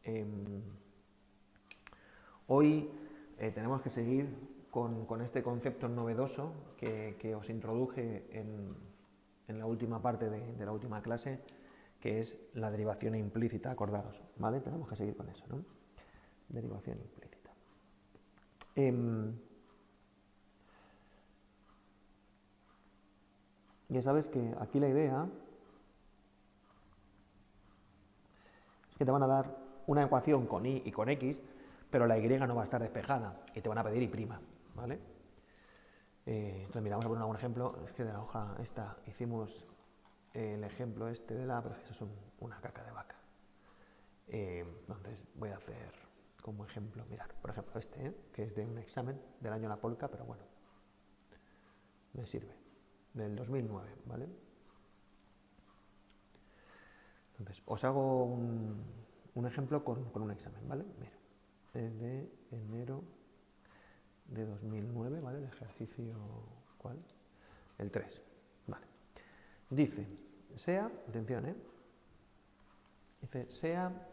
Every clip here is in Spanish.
Em, Hoy tenemos que seguir con este concepto novedoso que os introduje en la última parte de la última clase, que es la derivación implícita, acordaros, ¿vale? Tenemos que seguir con eso, ¿no? Derivación implícita. Ya sabes que aquí la idea es que te van a dar una ecuación con y y con x, pero la y no va a estar despejada y te van a pedir y', ¿vale? Entonces, mira, vamos a poner algún ejemplo. Es que de la hoja esta hicimos el ejemplo este de la, pero es que eso es una caca de vaca. Entonces voy a hacer como ejemplo, mirad, por ejemplo este, que es de un examen del año La Polca, pero bueno, me sirve, del 2009, ¿vale? Entonces, os hago un ejemplo con un examen, ¿vale? Mira, es de enero de 2009, ¿vale? El ejercicio, ¿cuál? El 3, ¿vale? Dice, sea, atención, dice, sea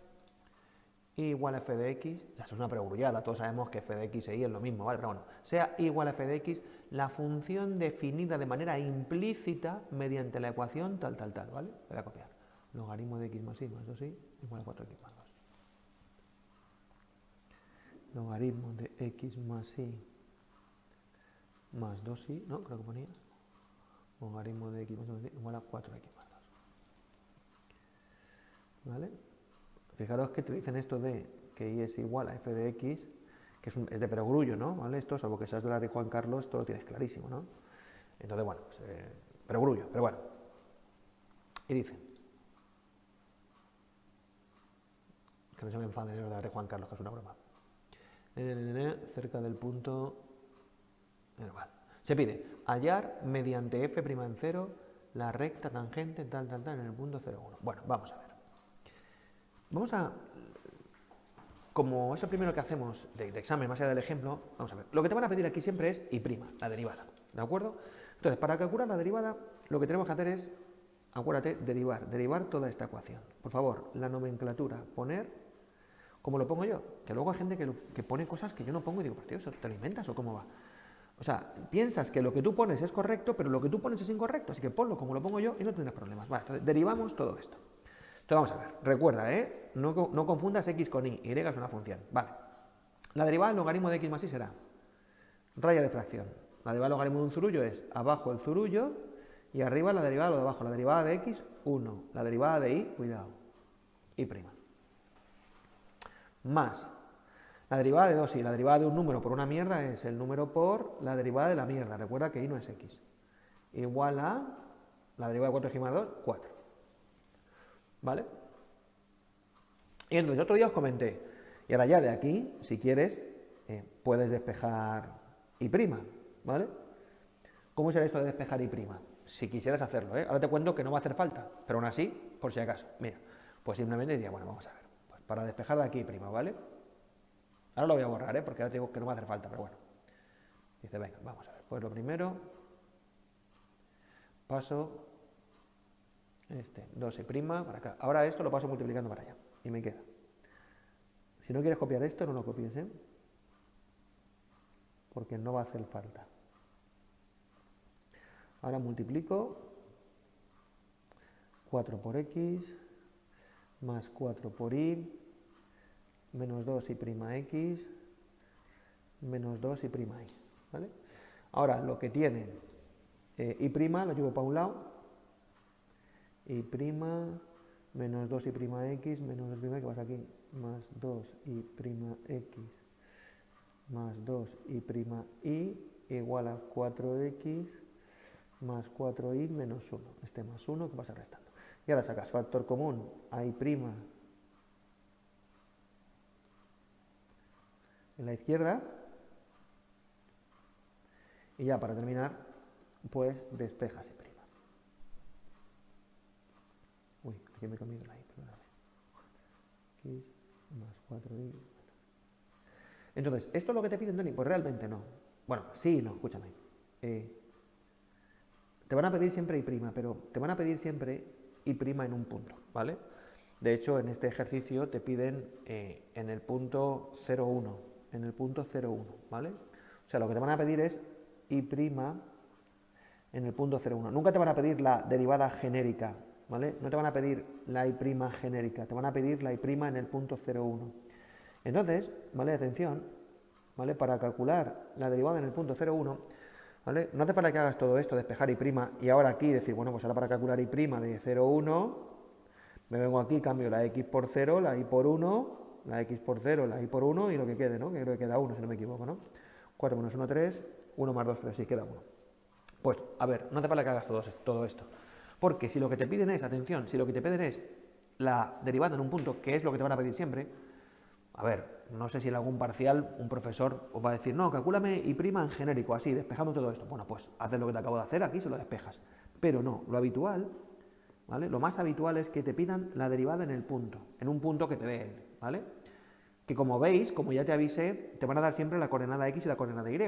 y igual a f de x, eso es una perogrullada, todos sabemos que f de x e y es lo mismo, ¿vale? Pero bueno, sea igual a f de x la función definida de manera implícita mediante la ecuación tal, tal, tal, ¿vale? Voy a copiar. Logaritmo de x más y más 2y igual a 4x más 2. Logaritmo de x más y más 2y, ¿no? Creo que ponía. Logaritmo de x más y igual a 4x más 2. ¿Vale? Fijaros que te dicen esto de que y es igual a f de x, que es de perogrullo, ¿no? ¿Vale? Esto, salvo que seas de la de Juan Carlos, esto lo tienes clarísimo, ¿no? Entonces, bueno, pues, perogrullo, pero bueno. Y dice, que no se me enfaden de la de Juan Carlos, que es una broma. Cerca del punto, vale. Se pide hallar mediante f' en 0 la recta tangente tal, tal, tal en el punto 0, 1. Bueno, vamos a ver. Vamos a, como es el primero que hacemos de examen, más allá del ejemplo, vamos a ver. Lo que te van a pedir aquí siempre es y', la derivada, ¿de acuerdo? Entonces, para calcular la derivada, lo que tenemos que hacer es, acuérdate, derivar toda esta ecuación. Por favor, la nomenclatura, poner como lo pongo yo, que luego hay gente que pone cosas que yo no pongo y digo, tío, ¿eso te lo inventas o cómo va? O sea, piensas que lo que tú pones es correcto, pero lo que tú pones es incorrecto, así que ponlo como lo pongo yo y no tendrás problemas. Vale, entonces derivamos todo esto. Entonces vamos a ver, recuerda, no confundas x con y es una función. Vale, la derivada del logaritmo de x más y será raya de fracción. La derivada del logaritmo de un zurullo es abajo el zurullo y arriba la derivada de lo de abajo. La derivada de x, 1. La derivada de y, cuidado, y'. Más la derivada de 2y, la derivada de un número por una mierda es el número por la derivada de la mierda. Recuerda que y no es x. Igual a la derivada de 4x más 2, 4. ¿Vale? Y entonces otro día os comenté, y ahora ya de aquí, si quieres, puedes despejar y', ¿vale? ¿Cómo será esto de despejar y'? Si quisieras hacerlo, Ahora te cuento que no va a hacer falta, pero aún así, por si acaso. Mira, pues simplemente diría, bueno, vamos a ver. Pues para despejar de aquí y', ¿vale? Ahora lo voy a borrar, porque ahora te digo que no va a hacer falta, pero bueno. Dice, venga, vamos a ver. Pues lo primero, paso 2y' para acá. Ahora esto lo paso multiplicando para allá. Y me queda. Si no quieres copiar esto, no lo copies, porque no va a hacer falta. Ahora multiplico 4 por x más 4 por y menos 2y'x menos 2y', ¿vale? Ahora, lo que tiene y' lo llevo para un lado, y' menos 2y'x menos 2y', que pasa aquí, más 2y'x más 2y' igual a 4x más 4y menos 1. Este más 1 que pasa restando. Y ahora sacas factor común a y' en la izquierda. Y ya para terminar, pues despejas y'. Uy, aquí me he cambiado la y, perdóname. X más 4y. Entonces, ¿esto es lo que te piden, Tony? Pues realmente no. Bueno, sí, no, escúchame. Te van a pedir siempre y', pero te van a pedir siempre y' en un punto, ¿vale? De hecho, en este ejercicio te piden en el punto 0,1, en el punto 0,1, ¿vale? O sea, lo que te van a pedir es y' en el punto 0,1. Nunca te van a pedir la derivada genérica, ¿vale? No te van a pedir la y' genérica, te van a pedir la y' en el punto 0,1. Entonces, ¿vale? Atención, ¿vale? Para calcular la derivada en el punto 0,1, ¿vale? No hace falta que hagas todo esto, despejar y' y ahora aquí decir, bueno, pues ahora para calcular y' de 0,1, me vengo aquí, cambio la x por 0, la y por 1, la x por 0, la y por 1 y lo que quede, ¿no? Que creo que queda 1, si no me equivoco, ¿no? 4 menos 1, 3, 1 más 2, 3, sí, queda 1. Pues, a ver, no hace falta que hagas todo esto. Porque si lo que te piden es, atención, si lo que te piden es la derivada en un punto, que es lo que te van a pedir siempre, a ver, no sé si en algún parcial un profesor os va a decir, no, calcúlame y' en genérico, así, despejando todo esto. Bueno, pues haces lo que te acabo de hacer, aquí se lo despejas. Pero no, lo habitual, ¿vale? Lo más habitual es que te pidan la derivada en el punto, en un punto que te dé él, ¿vale? Que como veis, como ya te avisé, te van a dar siempre la coordenada x y la coordenada y,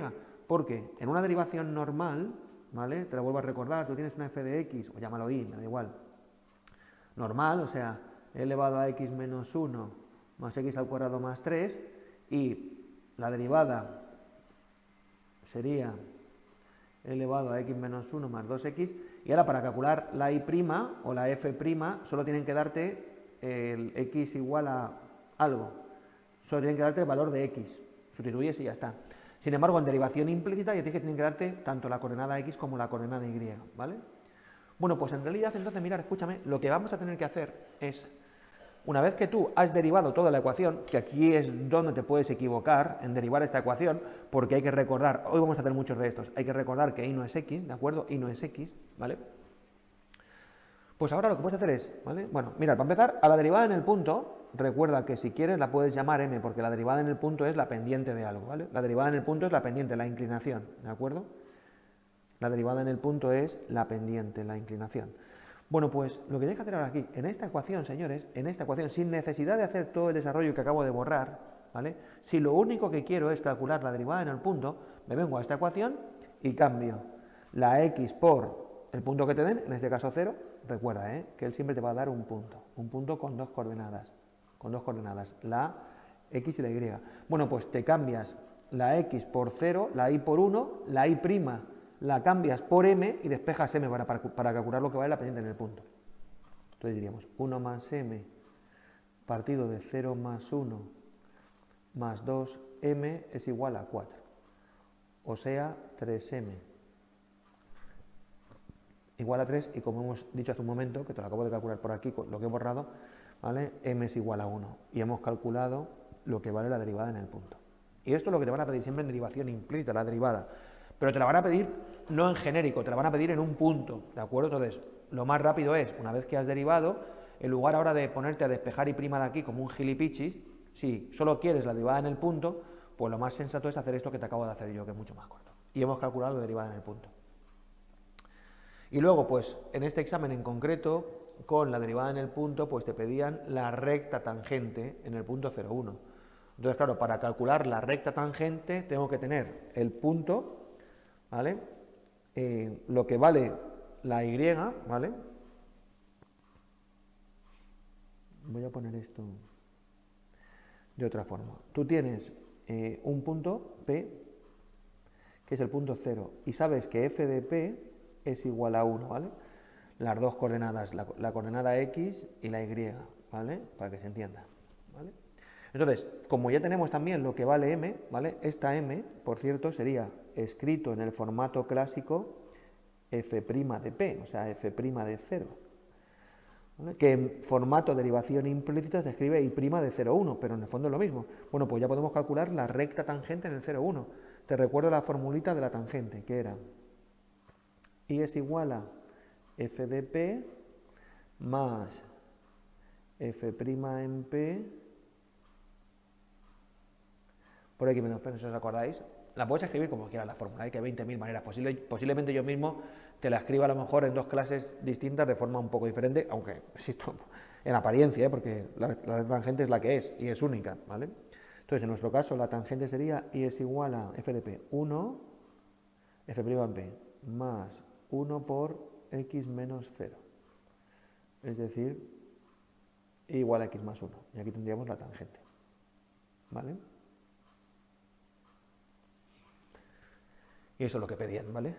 porque en una derivación normal, ¿vale? Te lo vuelvo a recordar, tú tienes una f de x, o llámalo y, da igual, normal, o sea, elevado a x menos 1 más x al cuadrado más 3, y la derivada sería elevado a x menos 1 más 2x, y ahora para calcular la y' o la f' solo tienen que darte el x igual a algo, solo tienen que darte el valor de x, sustituyes y ya está. Sin embargo, en derivación implícita ya tienen que darte tanto la coordenada x como la coordenada y, ¿vale? Bueno, pues en realidad, entonces, mirad, escúchame, lo que vamos a tener que hacer es, una vez que tú has derivado toda la ecuación, que aquí es donde te puedes equivocar en derivar esta ecuación, porque hay que recordar, hoy vamos a hacer muchos de estos, hay que recordar que y no es x, ¿de acuerdo? Y no es x, ¿vale? Pues ahora lo que puedes hacer es, ¿vale? Bueno, mira, para empezar, a la derivada en el punto, recuerda que si quieres la puedes llamar m, porque la derivada en el punto es la pendiente de algo, ¿vale? La derivada en el punto es la pendiente, la inclinación, ¿de acuerdo? La derivada en el punto es la pendiente, la inclinación. Bueno, pues lo que tenéis que hacer ahora aquí, en esta ecuación, señores, en esta ecuación, sin necesidad de hacer todo el desarrollo que acabo de borrar, ¿vale? Si lo único que quiero es calcular la derivada en el punto, me vengo a esta ecuación y cambio la x por el punto que te den, en este caso 0, recuerda, que él siempre te va a dar un punto con dos coordenadas, la x y la y. Bueno, pues te cambias la x por 0, la y por 1, la y' la cambias por m y despejas m para calcular lo que vale la pendiente en el punto. Entonces diríamos 1 más m partido de 0 más 1 más 2m es igual a 4. O sea, 3m igual a 3, y como hemos dicho hace un momento, que te lo acabo de calcular por aquí, lo que he borrado, ¿vale? M es igual a 1. Y hemos calculado lo que vale la derivada en el punto. Y esto es lo que te van a pedir siempre en derivación implícita, la derivada. Pero te la van a pedir no en genérico, te la van a pedir en un punto, ¿de acuerdo? Entonces, lo más rápido es, una vez que has derivado, en lugar ahora de ponerte a despejar y' de aquí como un gilipichis, si solo quieres la derivada en el punto, pues lo más sensato es hacer esto que te acabo de hacer yo, que es mucho más corto. Y hemos calculado la derivada en el punto. Y luego, pues, en este examen en concreto, con la derivada en el punto, pues te pedían la recta tangente en el punto 0,1. Entonces, claro, para calcular la recta tangente tengo que tener el punto, ¿vale? Lo que vale la y, ¿vale? Voy a poner esto de otra forma. Tú tienes un punto P, que es el punto 0, y sabes que f de P es igual a 1, ¿vale? Las dos coordenadas, la coordenada x y la y, ¿vale? Para que se entienda, ¿vale? Entonces, como ya tenemos también lo que vale m, ¿vale? Esta m, por cierto, sería escrito en el formato clásico f' de p, o sea, f' de 0, ¿vale? Que en formato derivación implícita se escribe y' de 0,1, pero en el fondo es lo mismo. Bueno, pues ya podemos calcular la recta tangente en el 0,1. Te recuerdo la formulita de la tangente, que era y es igual a f de p más f' en p por x menos p, no sé si os acordáis. La puedes escribir como quieras la fórmula, hay que 20.000 maneras. Posiblemente yo mismo te la escriba a lo mejor en dos clases distintas de forma un poco diferente, aunque existe en apariencia, porque la tangente es la que es y es única, ¿vale? Entonces, en nuestro caso, la tangente sería y es igual a f de p 1, f' en p, más 1 por x menos 0. Es decir, igual a x más 1. Y aquí tendríamos la tangente. ¿Vale? Y eso es lo que pedían, ¿vale?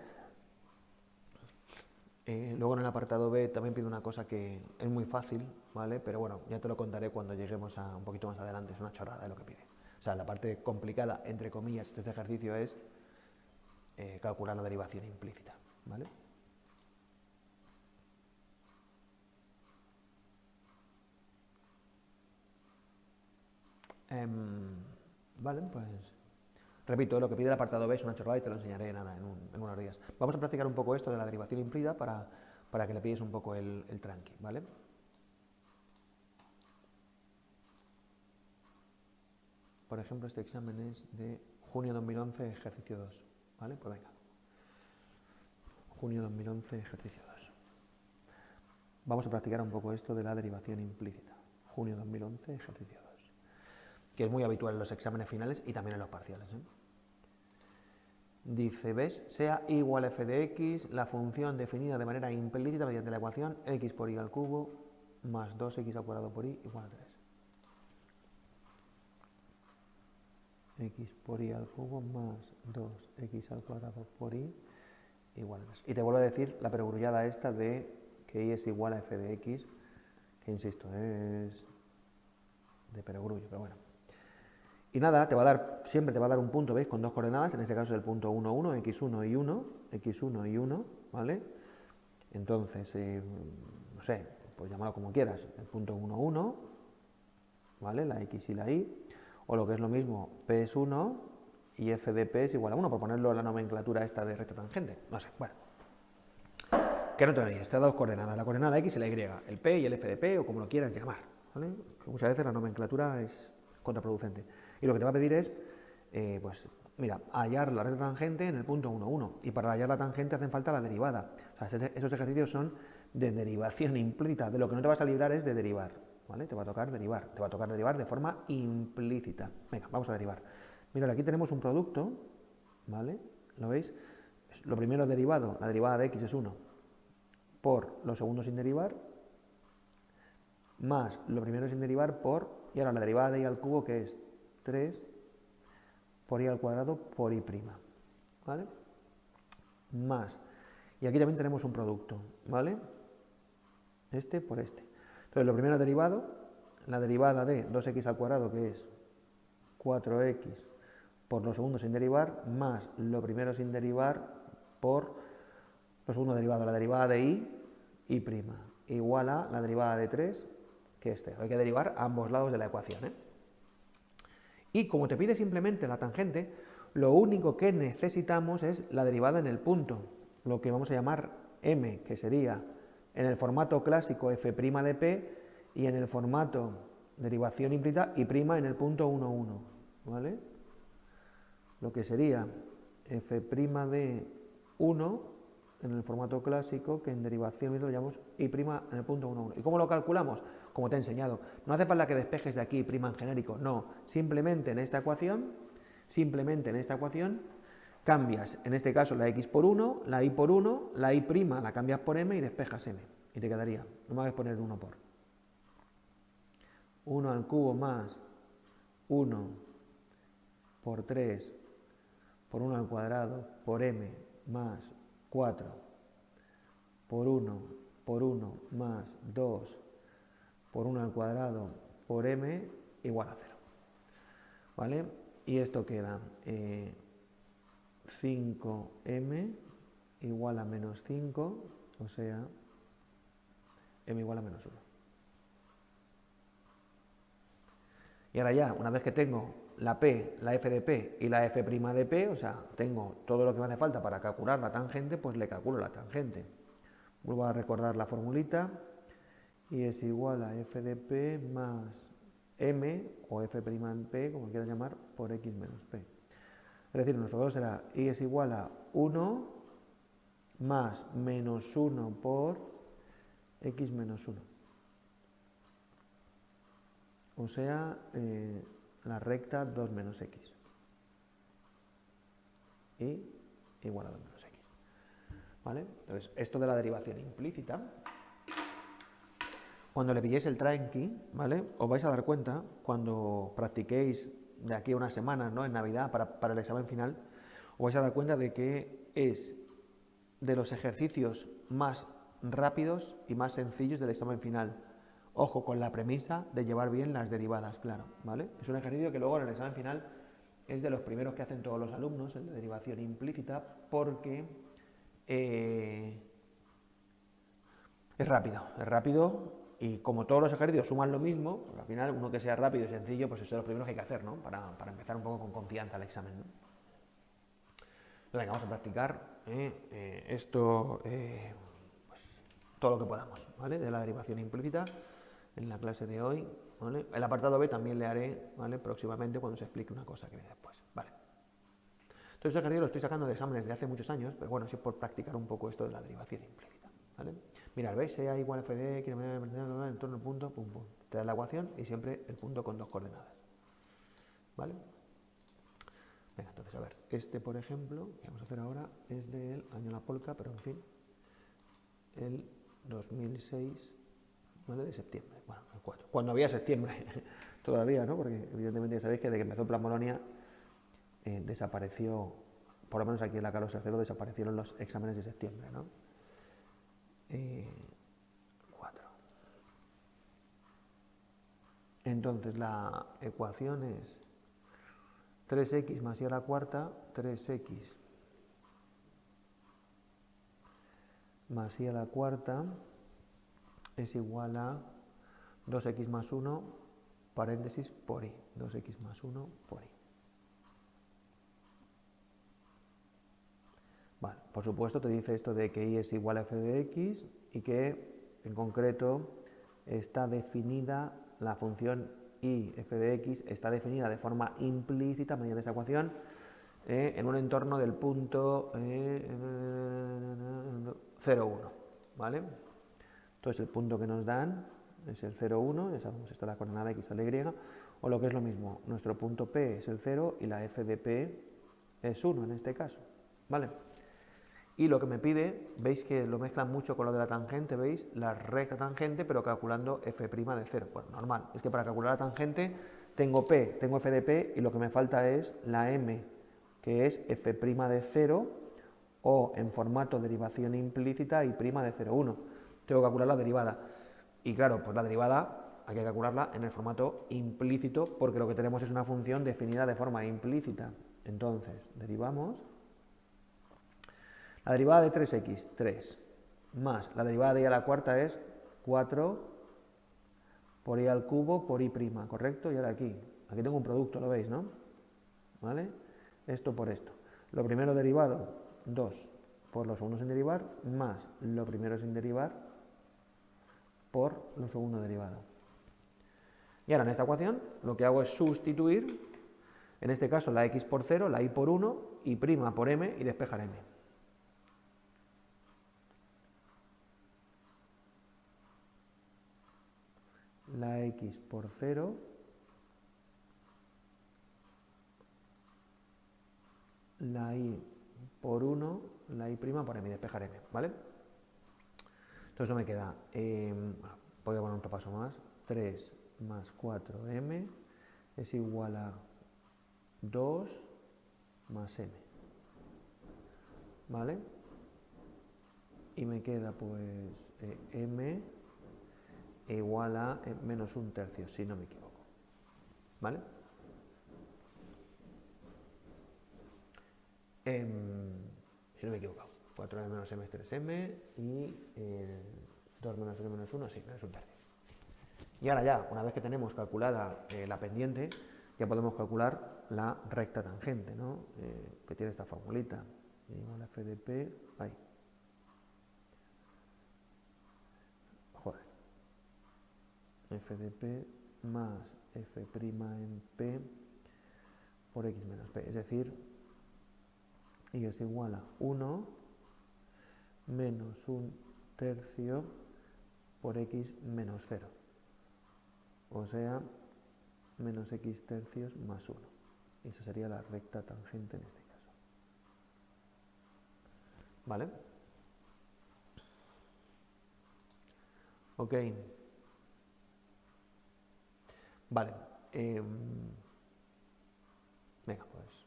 Luego en el apartado B también pide una cosa que es muy fácil, ¿vale? Pero bueno, ya te lo contaré cuando lleguemos a un poquito más adelante, es una chorrada de lo que pide. O sea, la parte complicada, entre comillas, de este ejercicio es calcular la derivación implícita, ¿vale? Vale, pues repito, lo que pide el apartado B es una chorrada y te lo enseñaré nada, en unos días. Vamos a practicar un poco esto de la derivación implícita para que le pilles un poco el tranqui, ¿vale? Por ejemplo, este examen es de junio 2011, ejercicio 2, ¿vale? Pues venga. Junio 2011, ejercicio 2. Vamos a practicar un poco esto de la derivación implícita. Junio 2011, ejercicio 2. Que es muy habitual en los exámenes finales y también en los parciales, ¿eh? Dice, ¿ves? Sea igual a f de x, la función definida de manera implícita mediante la ecuación x por y al cubo más 2x al cuadrado por y igual a 3. X por y al cubo más 2x al cuadrado por y igual a 3. Y te vuelvo a decir la perogrullada esta de que y es igual a f de x, que insisto, es de perogrullo, pero bueno. Y nada, siempre te va a dar un punto, ¿veis? Con dos coordenadas, en este caso es el punto 1, 1, x1 y 1, x1 y 1, ¿vale? Entonces, no sé, pues llámalo como quieras, el punto 1, 1, ¿vale? La x y la y, o lo que es lo mismo, p es 1 y f de p es igual a 1, por ponerlo en la nomenclatura esta de recta tangente, no sé, bueno. Que no te olvides, te da dos coordenadas, la coordenada x y la y, el p y el f de p, o como lo quieras llamar, ¿vale? Que muchas veces la nomenclatura es contraproducente. Y lo que te va a pedir es, pues, mira, hallar la recta tangente en el punto 1, 1. Y para hallar la tangente hacen falta la derivada. O sea, esos ejercicios son de derivación implícita. De lo que no te vas a librar es de derivar, ¿vale? Te va a tocar derivar. Te va a tocar derivar de forma implícita. Venga, vamos a derivar. Mira, aquí tenemos un producto, ¿vale? ¿Lo veis? Lo primero derivado, la derivada de x es 1, por lo segundo sin derivar, más lo primero sin derivar por, y ahora la derivada de y al cubo, que es 3 por y al cuadrado por y prima, ¿vale? Más, y aquí también tenemos un producto, ¿vale? Este por este. Entonces, lo primero derivado, la derivada de 2x al cuadrado, que es 4x, por lo segundo sin derivar, más lo primero sin derivar por lo segundo derivado, la derivada de y prima, igual a la derivada de 3, que este. Hay que derivar a ambos lados de la ecuación, ¿eh? Y como te pide simplemente la tangente, lo único que necesitamos es la derivada en el punto, lo que vamos a llamar m, que sería en el formato clásico f' de p y en el formato derivación implícita y' en el punto 1, 1, ¿vale? Lo que sería f' de 1 en el formato clásico, que en derivación lo llamamos y' en el punto 1, 1. ¿Y cómo lo calculamos? Como te he enseñado. No hace falta que despejes de aquí y' en genérico, no. Simplemente en esta ecuación, cambias, en este caso, la x por 1, la y por 1, la y' la cambias por m y despejas m. Y te quedaría, no me hagas poner 1 por. 1 al cubo más 1 por 3 por 1 al cuadrado por m más 4 por 1 más 2 por 1 al cuadrado por m igual a 0. ¿Vale? Y esto queda 5m igual a menos 5, o sea, m igual a menos 1. Y ahora ya, una vez que tengo la p, la f de p y la f' de p, o sea, tengo todo lo que me hace falta para calcular la tangente, pues le calculo la tangente. Vuelvo a recordar la formulita, y es igual a f de p más m, o f' en p, como quieras llamar, por x menos p. Es decir, nuestro 2 será y es igual a 1 más menos 1 por x menos 1. O sea, la recta 2 menos x. Y igual a 2 menos x. ¿Vale? Entonces, esto de la derivación implícita, cuando le pilléis el tranqui, ¿vale? Os vais a dar cuenta, cuando practiquéis de aquí a unas semanas, ¿no? En Navidad, para el examen final, os vais a dar cuenta de que es de los ejercicios más rápidos y más sencillos del examen final. Ojo, con la premisa de llevar bien las derivadas, claro, ¿vale? Es un ejercicio que luego en el examen final es de los primeros que hacen todos los alumnos, el de derivación implícita, porque es rápido y como todos los ejercicios suman lo mismo, pues al final uno que sea rápido y sencillo, pues eso es de los primeros que hay que hacer, ¿no? Para empezar un poco con confianza el examen, ¿no? Entonces, venga, vamos a practicar esto, pues, todo lo que podamos, ¿vale? De la derivación implícita en la clase de hoy, ¿vale? El apartado B también le haré, ¿vale? Próximamente cuando se explique una cosa que viene después, ¿vale? Entonces, este ejercicio lo estoy sacando de exámenes de hace muchos años, pero bueno, sí por practicar un poco esto de la derivación implícita, ¿vale? Mirad, ¿veis? Sea igual a f de x en torno al punto, pum, pum. Te da la ecuación y siempre el punto con dos coordenadas, ¿vale? Venga, entonces, a ver, este, por ejemplo, que vamos a hacer ahora, es del año La Polca, pero en fin, el 2006, ¿vale? De septiembre, bueno, el 4. Cuando había septiembre, todavía, ¿no? Porque evidentemente ya sabéis que desde que empezó Plan Bolonia desapareció, por lo menos aquí en la Carlos III, desaparecieron los exámenes de septiembre, ¿no? 4. Entonces la ecuación es 3x más y a la cuarta, 3x más y a la cuarta es igual a 2x más 1, paréntesis, por y. 2x más 1 por y. Vale, por supuesto te dice esto de que y es igual a f de x y que en concreto está definida la función y f de x está definida de forma implícita mediante esa ecuación en un entorno del punto 0,1, ¿vale? Entonces el punto que nos dan es el 0,1, ya sabemos esta es la coordenada x a la y, o lo que es lo mismo, nuestro punto P es el 0 y la f de P es 1 en este caso, ¿vale? Y lo que me pide, veis que lo mezclan mucho con lo de la tangente, ¿veis? La recta tangente, pero calculando f' de 0. Bueno, normal, es que para calcular la tangente tengo P, tengo f de P y lo que me falta es la m, que es f' de 0 o en formato derivación implícita y prima de 0,1. Tengo que calcular la derivada. Y claro, pues la derivada hay que calcularla en el formato implícito porque lo que tenemos es una función definida de forma implícita. Entonces, derivamos. La derivada de 3x, 3, más la derivada de y a la cuarta es 4 por y al cubo por y prima, ¿correcto? Y ahora aquí tengo un producto, ¿lo veis, no? ¿Vale? Esto por esto. Lo primero derivado, 2 por lo segundo sin derivar, más lo primero sin derivar por lo segundo derivado. Y ahora en esta ecuación lo que hago es sustituir, en este caso la x por 0, la y por 1 y prima por m y despejar m. La x por 0, la y por 1, la y prima por m, despejar m, ¿vale? Entonces no me queda, voy a poner un paso más, 3 más 4m es igual a 2 más m, ¿vale? Y me queda pues m igual a menos un tercio, si no me equivoco, ¿vale? Si no me equivoco, 4m menos m es 3m y 2 menos m menos 1, sí, menos un tercio. Y ahora ya, una vez que tenemos calculada la pendiente, ya podemos calcular la recta tangente, ¿no? Que tiene esta formulita, igual a f de p, ahí. Joder. F de p más f' en p por x menos p, es decir, y es igual a 1 menos un tercio por x menos 0, o sea, menos x tercios más 1. Y eso sería la recta tangente en este caso. ¿Vale? Ok. Vale. Venga, pues.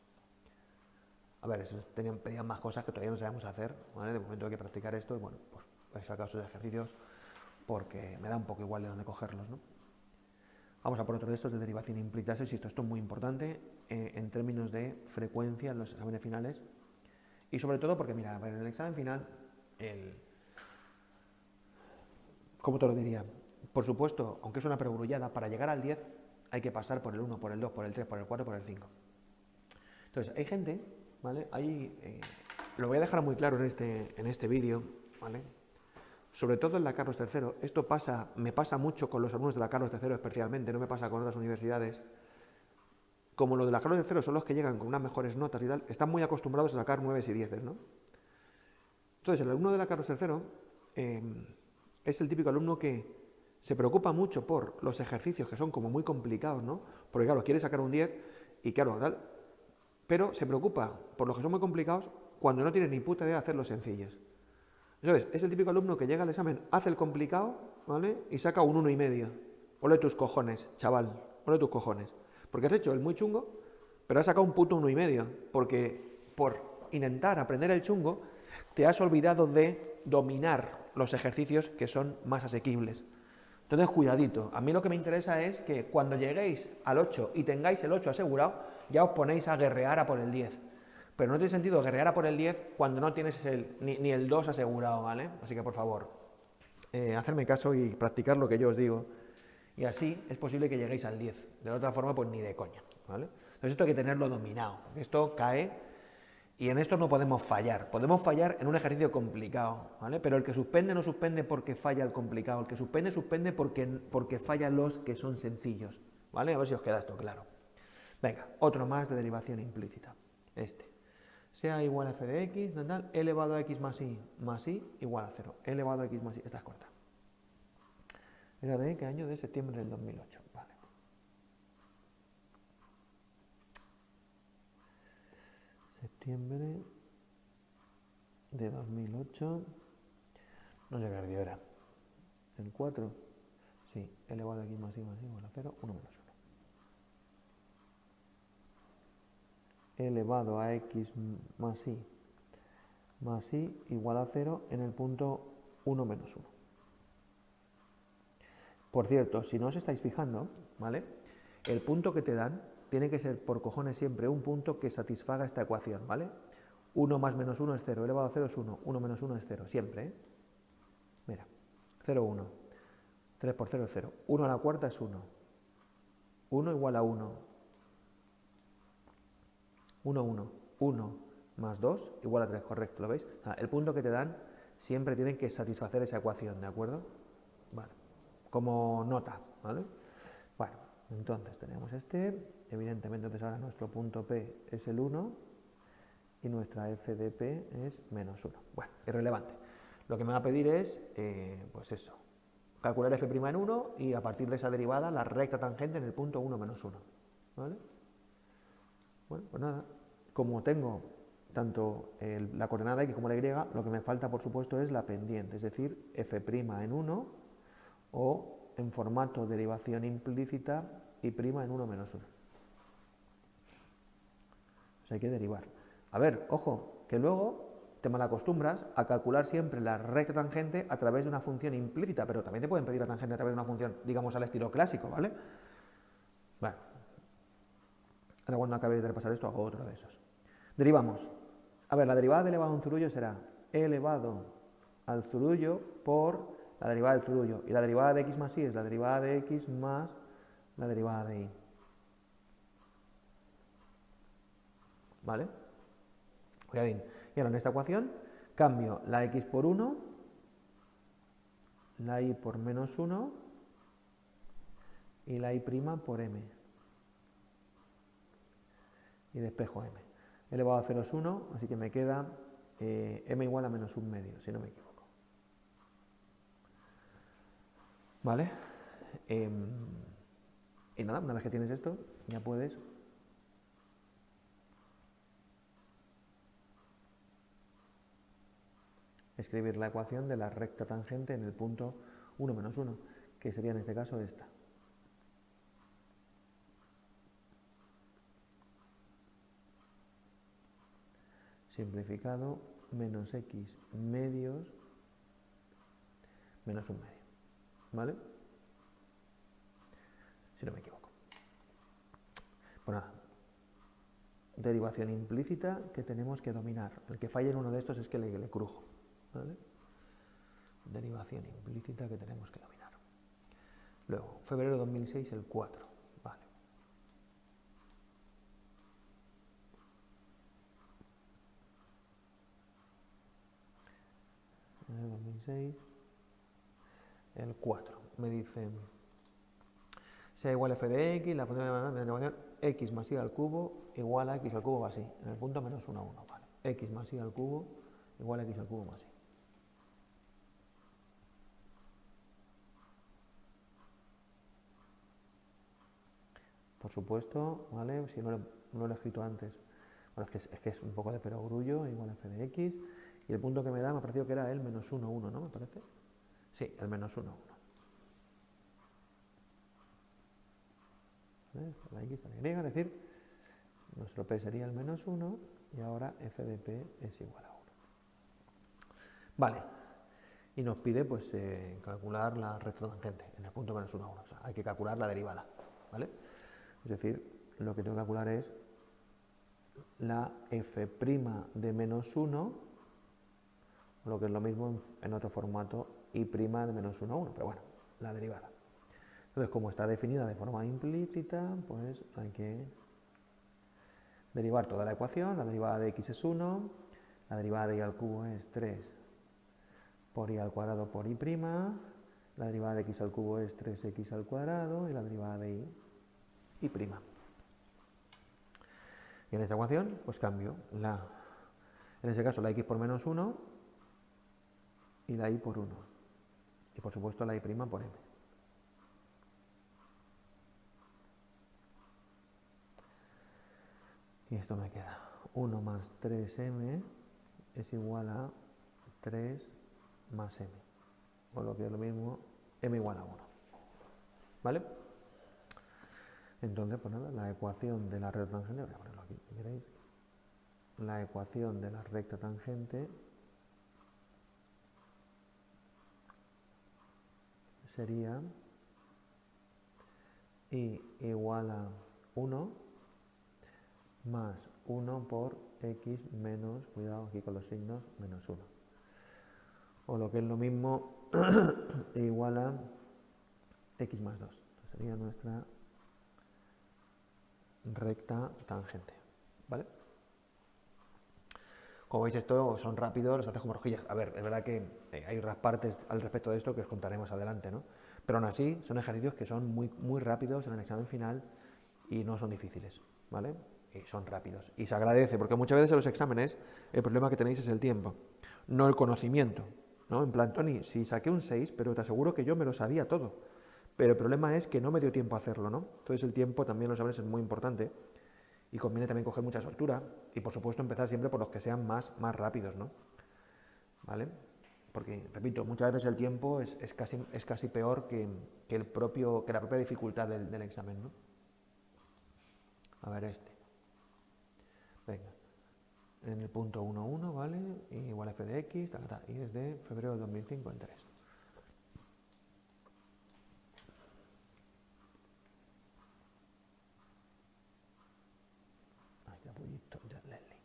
A ver, pedían más cosas que todavía no sabemos hacer, ¿vale? De momento hay que practicar esto y bueno, pues vais a sacar sus ejercicios porque me da un poco igual de dónde cogerlos, ¿no? Vamos a por otro de estos de derivación implícita. Esto es muy importante en términos de frecuencia en los exámenes finales y sobre todo porque, mira, en el examen final, ¿cómo te lo diría? Por supuesto, aunque es una perogrullada, para llegar al 10 hay que pasar por el 1, por el 2, por el 3, por el 4, por el 5. Entonces, hay gente, ¿vale? Lo voy a dejar muy claro en este vídeo, ¿vale? Sobre todo en la Carlos III. Esto me pasa mucho con los alumnos de la Carlos III especialmente, no me pasa con otras universidades. Como los de la Carlos III son los que llegan con unas mejores notas y tal, están muy acostumbrados a sacar 9 y 10, ¿no? Entonces, el alumno de la Carlos III es el típico alumno que se preocupa mucho por los ejercicios que son como muy complicados, ¿no? Porque claro, quiere sacar un 10 y claro, tal, pero se preocupa por los que son muy complicados cuando no tiene ni puta idea de hacerlos sencillos. Entonces, es el típico alumno que llega al examen, hace el complicado, ¿vale? Y saca un 1,5. Ole tus cojones, chaval, ole tus cojones. Porque has hecho el muy chungo, pero has sacado un puto 1,5. Porque por intentar aprender el chungo, te has olvidado de dominar los ejercicios que son más asequibles. Entonces, cuidadito. A mí lo que me interesa es que cuando lleguéis al 8 y tengáis el 8 asegurado, ya os ponéis a guerrear a por el 10. Pero no tiene sentido guerrear a por el 10 cuando no tienes ni el 2 asegurado, ¿vale? Así que, por favor, hacerme caso y practicar lo que yo os digo. Y así es posible que lleguéis al 10. De la otra forma, pues ni de coña, ¿vale? Entonces esto hay que tenerlo dominado. Esto cae y en esto no podemos fallar. Podemos fallar en un ejercicio complicado, ¿vale? Pero el que suspende no suspende porque falla el complicado. El que suspende, suspende porque falla los que son sencillos, ¿vale? A ver si os queda esto claro. Venga, otro más de derivación implícita. Sea igual a f de x, tal, elevado a x más y igual a 0. Elevado a x más y. Esta es corta. ¿Era de qué año? De septiembre del 2008. Vale. Septiembre de 2008. No sé qué perdido era. El 4. Sí, elevado a x más y igual a 0. 1 menos 1. Elevado a x más y igual a 0 en el punto 1 menos 1. Por cierto, si no os estáis fijando, ¿vale? El punto que te dan tiene que ser por cojones siempre un punto que satisfaga esta ecuación, ¿vale? 1 más menos 1 es 0, elevado a 0 es 1, 1 menos 1 es 0, siempre, ¿eh? Mira, 0, 1, 3 por 0 es 0, 1 a la cuarta es 1, 1 igual a 1, 1, 1, 1 más 2 igual a 3, correcto, ¿lo veis? O sea, el punto que te dan siempre tiene que satisfacer esa ecuación, ¿de acuerdo? Vale, como nota, ¿vale? Bueno, entonces tenemos evidentemente entonces ahora nuestro punto P es el 1 y nuestra f de P es menos 1. Bueno, irrelevante. Lo que me va a pedir es, pues eso, calcular f' en 1 y a partir de esa derivada la recta tangente en el punto 1 menos 1, ¿vale? Bueno, pues nada, como tengo tanto la coordenada x como la y, lo que me falta por supuesto es la pendiente, es decir, f' en 1 o en formato derivación implícita y prima en 1 menos 1. Pues hay que derivar. A ver, ojo, que luego te malacostumbras a calcular siempre la recta tangente a través de una función implícita, pero también te pueden pedir la tangente a través de una función, digamos, al estilo clásico, ¿vale? Bueno, ahora cuando acabéis de repasar esto hago otro de esos. Derivamos. A ver, la derivada de elevado a un zurullo será e elevado al zurullo por la derivada del zurullo. Y la derivada de x más y es la derivada de x más la derivada de y. ¿Vale? Cuidadín. Y ahora en esta ecuación cambio la x por 1, la y por menos 1 y la y' por m. Y despejo m. Elevado a 0 es 1, así que me queda m igual a menos 1 medio, si no me equivoco. ¿Vale? Y nada, una vez que tienes esto, ya puedes escribir la ecuación de la recta tangente en el punto 1 menos 1, que sería en este caso esta. simplificado menos x medios menos un medio, ¿vale? Si no me equivoco. Pues nada, derivación implícita que tenemos que dominar. El que falle en uno de estos es que le crujo, ¿vale? Derivación implícita que tenemos que dominar. Luego, febrero de 2006, el 4, vale. En el 2006, el 4, me dice, sea igual a f de x, la función de derivación x más y al cubo igual a x al cubo así, en el punto menos 1, 1, vale. X más y al cubo igual a x al cubo más y. Por supuesto, ¿vale? Si no lo he escrito antes, bueno, es que es un poco de perogrullo, igual a f de x, y el punto que me da me ha parecido que era el menos 1, 1, ¿no? ¿Me parece? Sí, el menos 1, 1. ¿Ves? La x está en y, es decir, nuestro p sería el menos 1, y ahora f de p es igual a 1. Vale, y nos pide pues calcular la recta tangente en el punto menos 1, 1, o sea, hay que calcular la derivada, ¿vale? Es decir, lo que tengo que calcular es la f' de menos 1, lo que es lo mismo en otro formato, y' de menos 1, 1, pero bueno, la derivada. Entonces, como está definida de forma implícita, pues hay que derivar toda la ecuación. La derivada de x es 1, la derivada de y al cubo es 3 por y al cuadrado por y', la derivada de x al cubo es 3x al cuadrado y la derivada de y'. Y en esta ecuación, pues cambio en ese caso la x por menos 1 y la y por 1. Y por supuesto la y' por m. Y esto me queda 1 más 3m es igual a 3 más m. O lo que es lo mismo, m igual a 1. ¿Vale? Entonces, pues nada, la ecuación de la recta tangente, voy a ponerlo aquí si queréis. La ecuación de la recta tangente sería y igual a 1 más 1 por x menos, cuidado aquí con los signos, menos 1. O lo que es lo mismo, igual a x más 2. Entonces sería nuestra recta tangente, ¿vale? Como veis, esto son rápidos, los haces como rojillas. A ver, es verdad que hay otras partes al respecto de esto que os contaré más adelante, ¿no? Pero aún así, son ejercicios que son muy rápidos en el examen final y no son difíciles, ¿vale? Y son rápidos. Y se agradece, porque muchas veces en los exámenes el problema que tenéis es el tiempo, no el conocimiento, ¿no? En plan, Tony, si saqué un 6, pero te aseguro que yo me lo sabía todo. Pero el problema es que no me dio tiempo a hacerlo, ¿no? Entonces el tiempo también en los exámenes es muy importante y conviene también coger mucha soltura y por supuesto empezar siempre por los que sean más rápidos, ¿no? ¿Vale? Porque, repito, muchas veces el tiempo es casi peor que la propia dificultad del examen, ¿no? A ver este. Venga. En el punto 1, 1, ¿vale? Igual a f de x, y es de febrero de 2005 en 3. Ay, capullito, ya Leslie.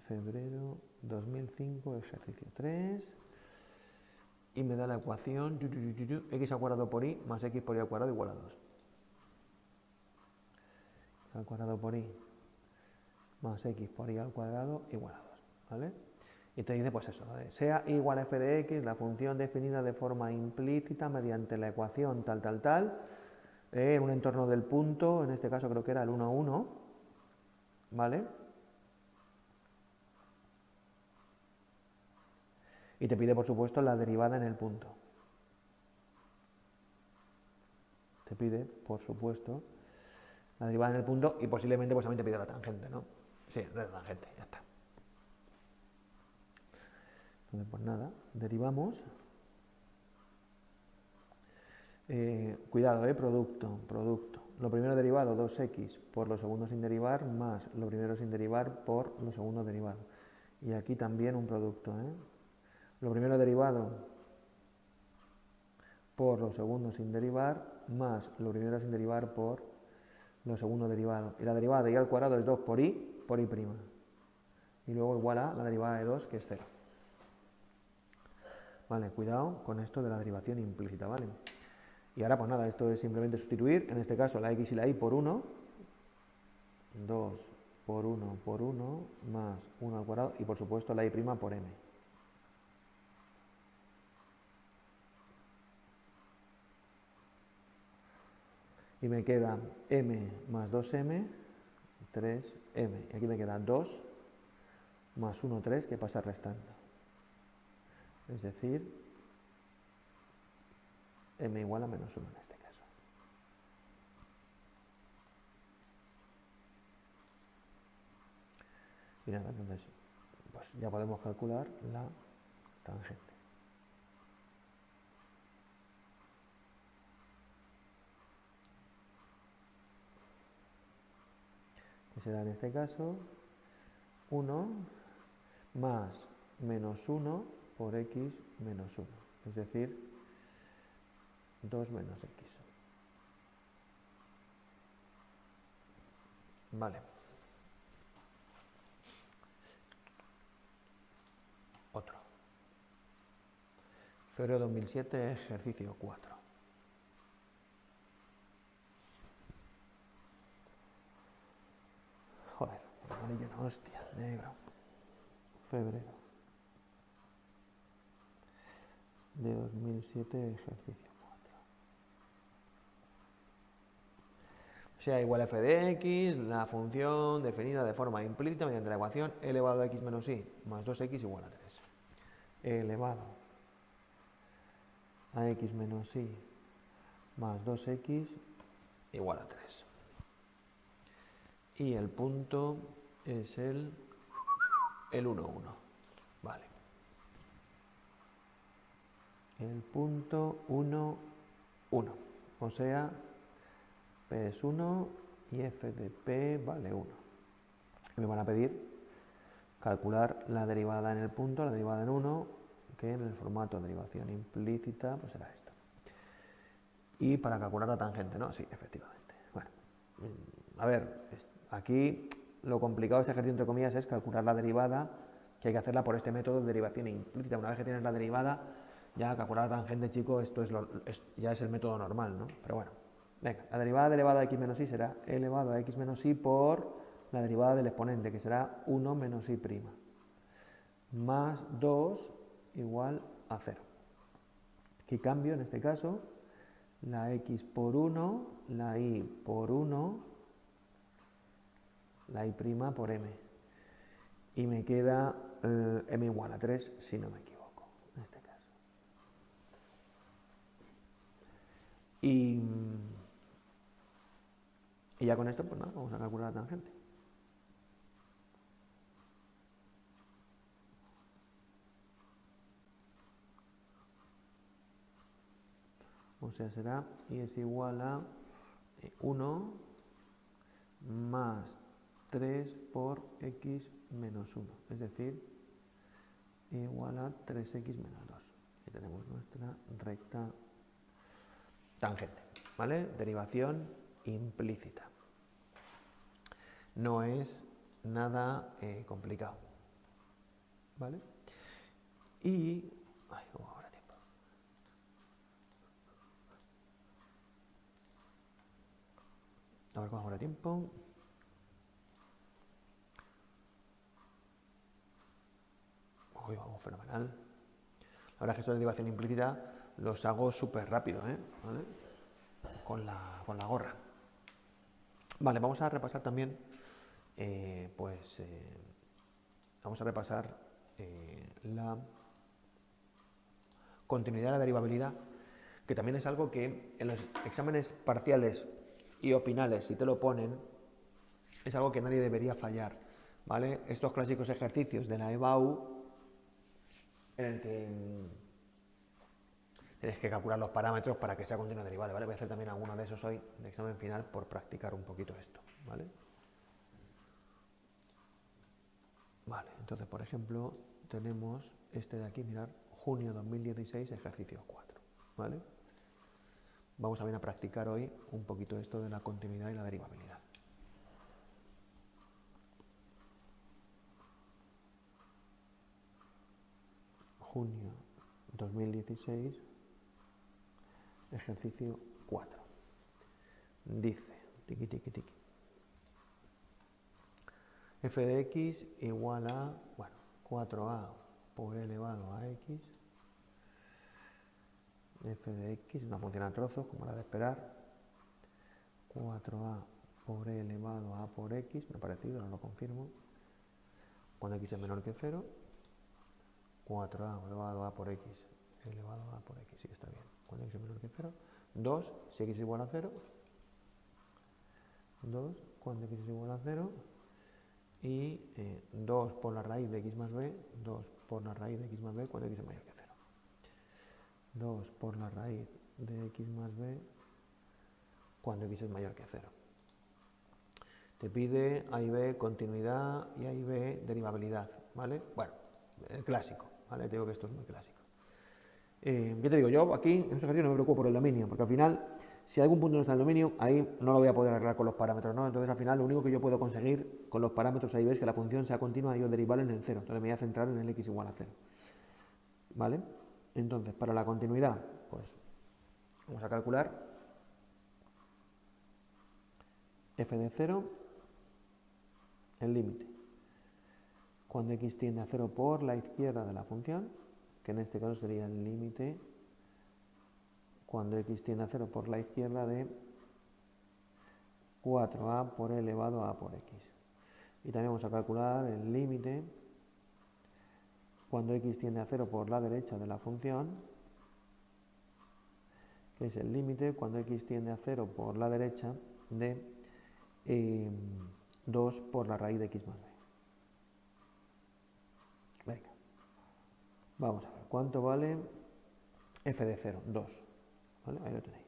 Febrero 2005, ejercicio 3. Y me da la ecuación x al cuadrado por y más x por y al cuadrado igual a 2. X al cuadrado por y más x por y al cuadrado igual a 2, ¿vale? Y te dice pues eso, ¿vale? Sea igual a f de x, la función definida de forma implícita mediante la ecuación tal, en un entorno del punto, en este caso creo que era el 1, 1, ¿vale? Y te pide, por supuesto, la derivada en el punto. Te pide, por supuesto, la derivada en el punto y posiblemente pues también te pide la tangente, ¿no? Sí, la tangente, ya está. Entonces, pues nada, derivamos. Cuidado, producto. lo primero derivado 2x por lo segundo sin derivar más lo primero sin derivar por lo segundo derivado. Y aquí también un producto, ¿eh? Lo primero derivado por lo segundo sin derivar más lo primero sin derivar por lo segundo derivado. Y la derivada de y al cuadrado es 2 por i prima. Y luego igual a la derivada de 2, que es 0. Vale, cuidado con esto de la derivación implícita, ¿vale? Y ahora pues nada, esto es simplemente sustituir, en este caso la x y la y por 1, 2 por 1 por 1, más 1 al cuadrado, y por supuesto la y' por m. Y me queda m más 2m, 3m. Y aquí me queda 2 más 1, 3, que pasa restando. Es decir, m igual a menos 1 en este caso. Y nada, entonces, pues ya podemos calcular la tangente. Que será en este caso 1 más menos 1 por x menos 1. Es decir, 2 menos x. Vale. Otro. Febrero 2007, ejercicio 4. Joder, amarillo no, hostia, negro. Febrero de 2007, ejercicio 4. O sea, igual a f de x, la función definida de forma implícita mediante la ecuación e elevado a x menos y más 2x igual a 3. E elevado a x menos y más 2x igual a 3. Y el punto es el 1, 1. Vale. El punto 1, 1. O sea, P es 1 y f de P vale 1. Y me van a pedir calcular la derivada en el punto, la derivada en 1, que en el formato de derivación implícita pues será esto. Y para calcular la tangente, ¿no? Sí, efectivamente. Bueno, a ver, aquí lo complicado de este ejercicio, entre comillas, es calcular la derivada, que hay que hacerla por este método de derivación implícita. Una vez que tienes la derivada, ya calcular la tangente, chicos, esto ya es el método normal, ¿no? Pero bueno, venga, la derivada de elevado a x menos y será elevado a x menos y por la derivada del exponente, que será 1 menos y', más 2 igual a 0. Aquí cambio, en este caso, la x por 1, la y por 1, la y' por m. Y me queda m igual a 3, si no me equivoco, en este caso. Y ya con esto, pues nada, vamos a calcular la tangente. O sea, será y es igual a 1 más 3 por x menos 1. Es decir, igual a 3x menos 2. Y tenemos nuestra recta tangente, ¿vale? Derivación implícita. No es nada complicado, ¿vale? Y... Ay, ¿cómo habrá tiempo? A ver cómo habrá tiempo. Uy, vamos, fenomenal. La verdad es que esto de derivación implícita los hago súper rápido, ¿eh? ¿Vale? Con la gorra. Vale, vamos a repasar también, vamos a repasar la continuidad de la derivabilidad, que también es algo que en los exámenes parciales y o finales, si te lo ponen, es algo que nadie debería fallar, ¿vale? Estos clásicos ejercicios de la EBAU, en el que Tienes que calcular los parámetros para que sea continua derivable, ¿vale? Voy a hacer también algunos de esos hoy de examen final por practicar un poquito esto, ¿vale? Vale, entonces, por ejemplo, tenemos este de aquí, mirar, junio 2016, ejercicio 4, ¿vale? Vamos a ver a practicar hoy un poquito esto de la continuidad y la derivabilidad. Junio 2016, ejercicio 4. Dice, tiqui, tiqui, tiqui. F de x igual a, bueno, 4a por elevado a x. F de x, una función a trozos, como la de esperar. 4a por e elevado a por x, me ha parecido, ahora lo confirmo. Cuando x es menor que 0, 4a elevado a por x elevado a por x, sí que está bien. Cuando x es menor que 0. 2, si x es igual a 0. 2, cuando x es igual a 0. Y 2 por la raíz de x más b, 2 por la raíz de x más b cuando x es mayor que 0. 2 por la raíz de x más b cuando x es mayor que 0. Te pide A y B continuidad y A y B derivabilidad, ¿vale? Bueno, el clásico, ¿vale? Te digo que esto es muy clásico. Ya te digo, yo aquí en este ejercicio no me preocupo por el dominio, porque al final, si algún punto no está en el dominio, ahí no lo voy a poder arreglar con los parámetros, ¿no? Entonces al final lo único que yo puedo conseguir con los parámetros A y B es que la función sea continua y o derivable en el 0. Entonces me voy a centrar en el x igual a 0, ¿vale? Entonces, para la continuidad, pues vamos a calcular f de 0, el límite, cuando x tiende a 0 por la izquierda de la función, que en este caso sería el límite cuando x tiende a 0 por la izquierda de 4a por e elevado a por x. Y también vamos a calcular el límite cuando x tiende a 0 por la derecha de la función, que es el límite cuando x tiende a 0 por la derecha de 2 por la raíz de x más b. Venga, vamos a ver, ¿cuánto vale f de 0? 2, ¿vale? Ahí lo tenéis.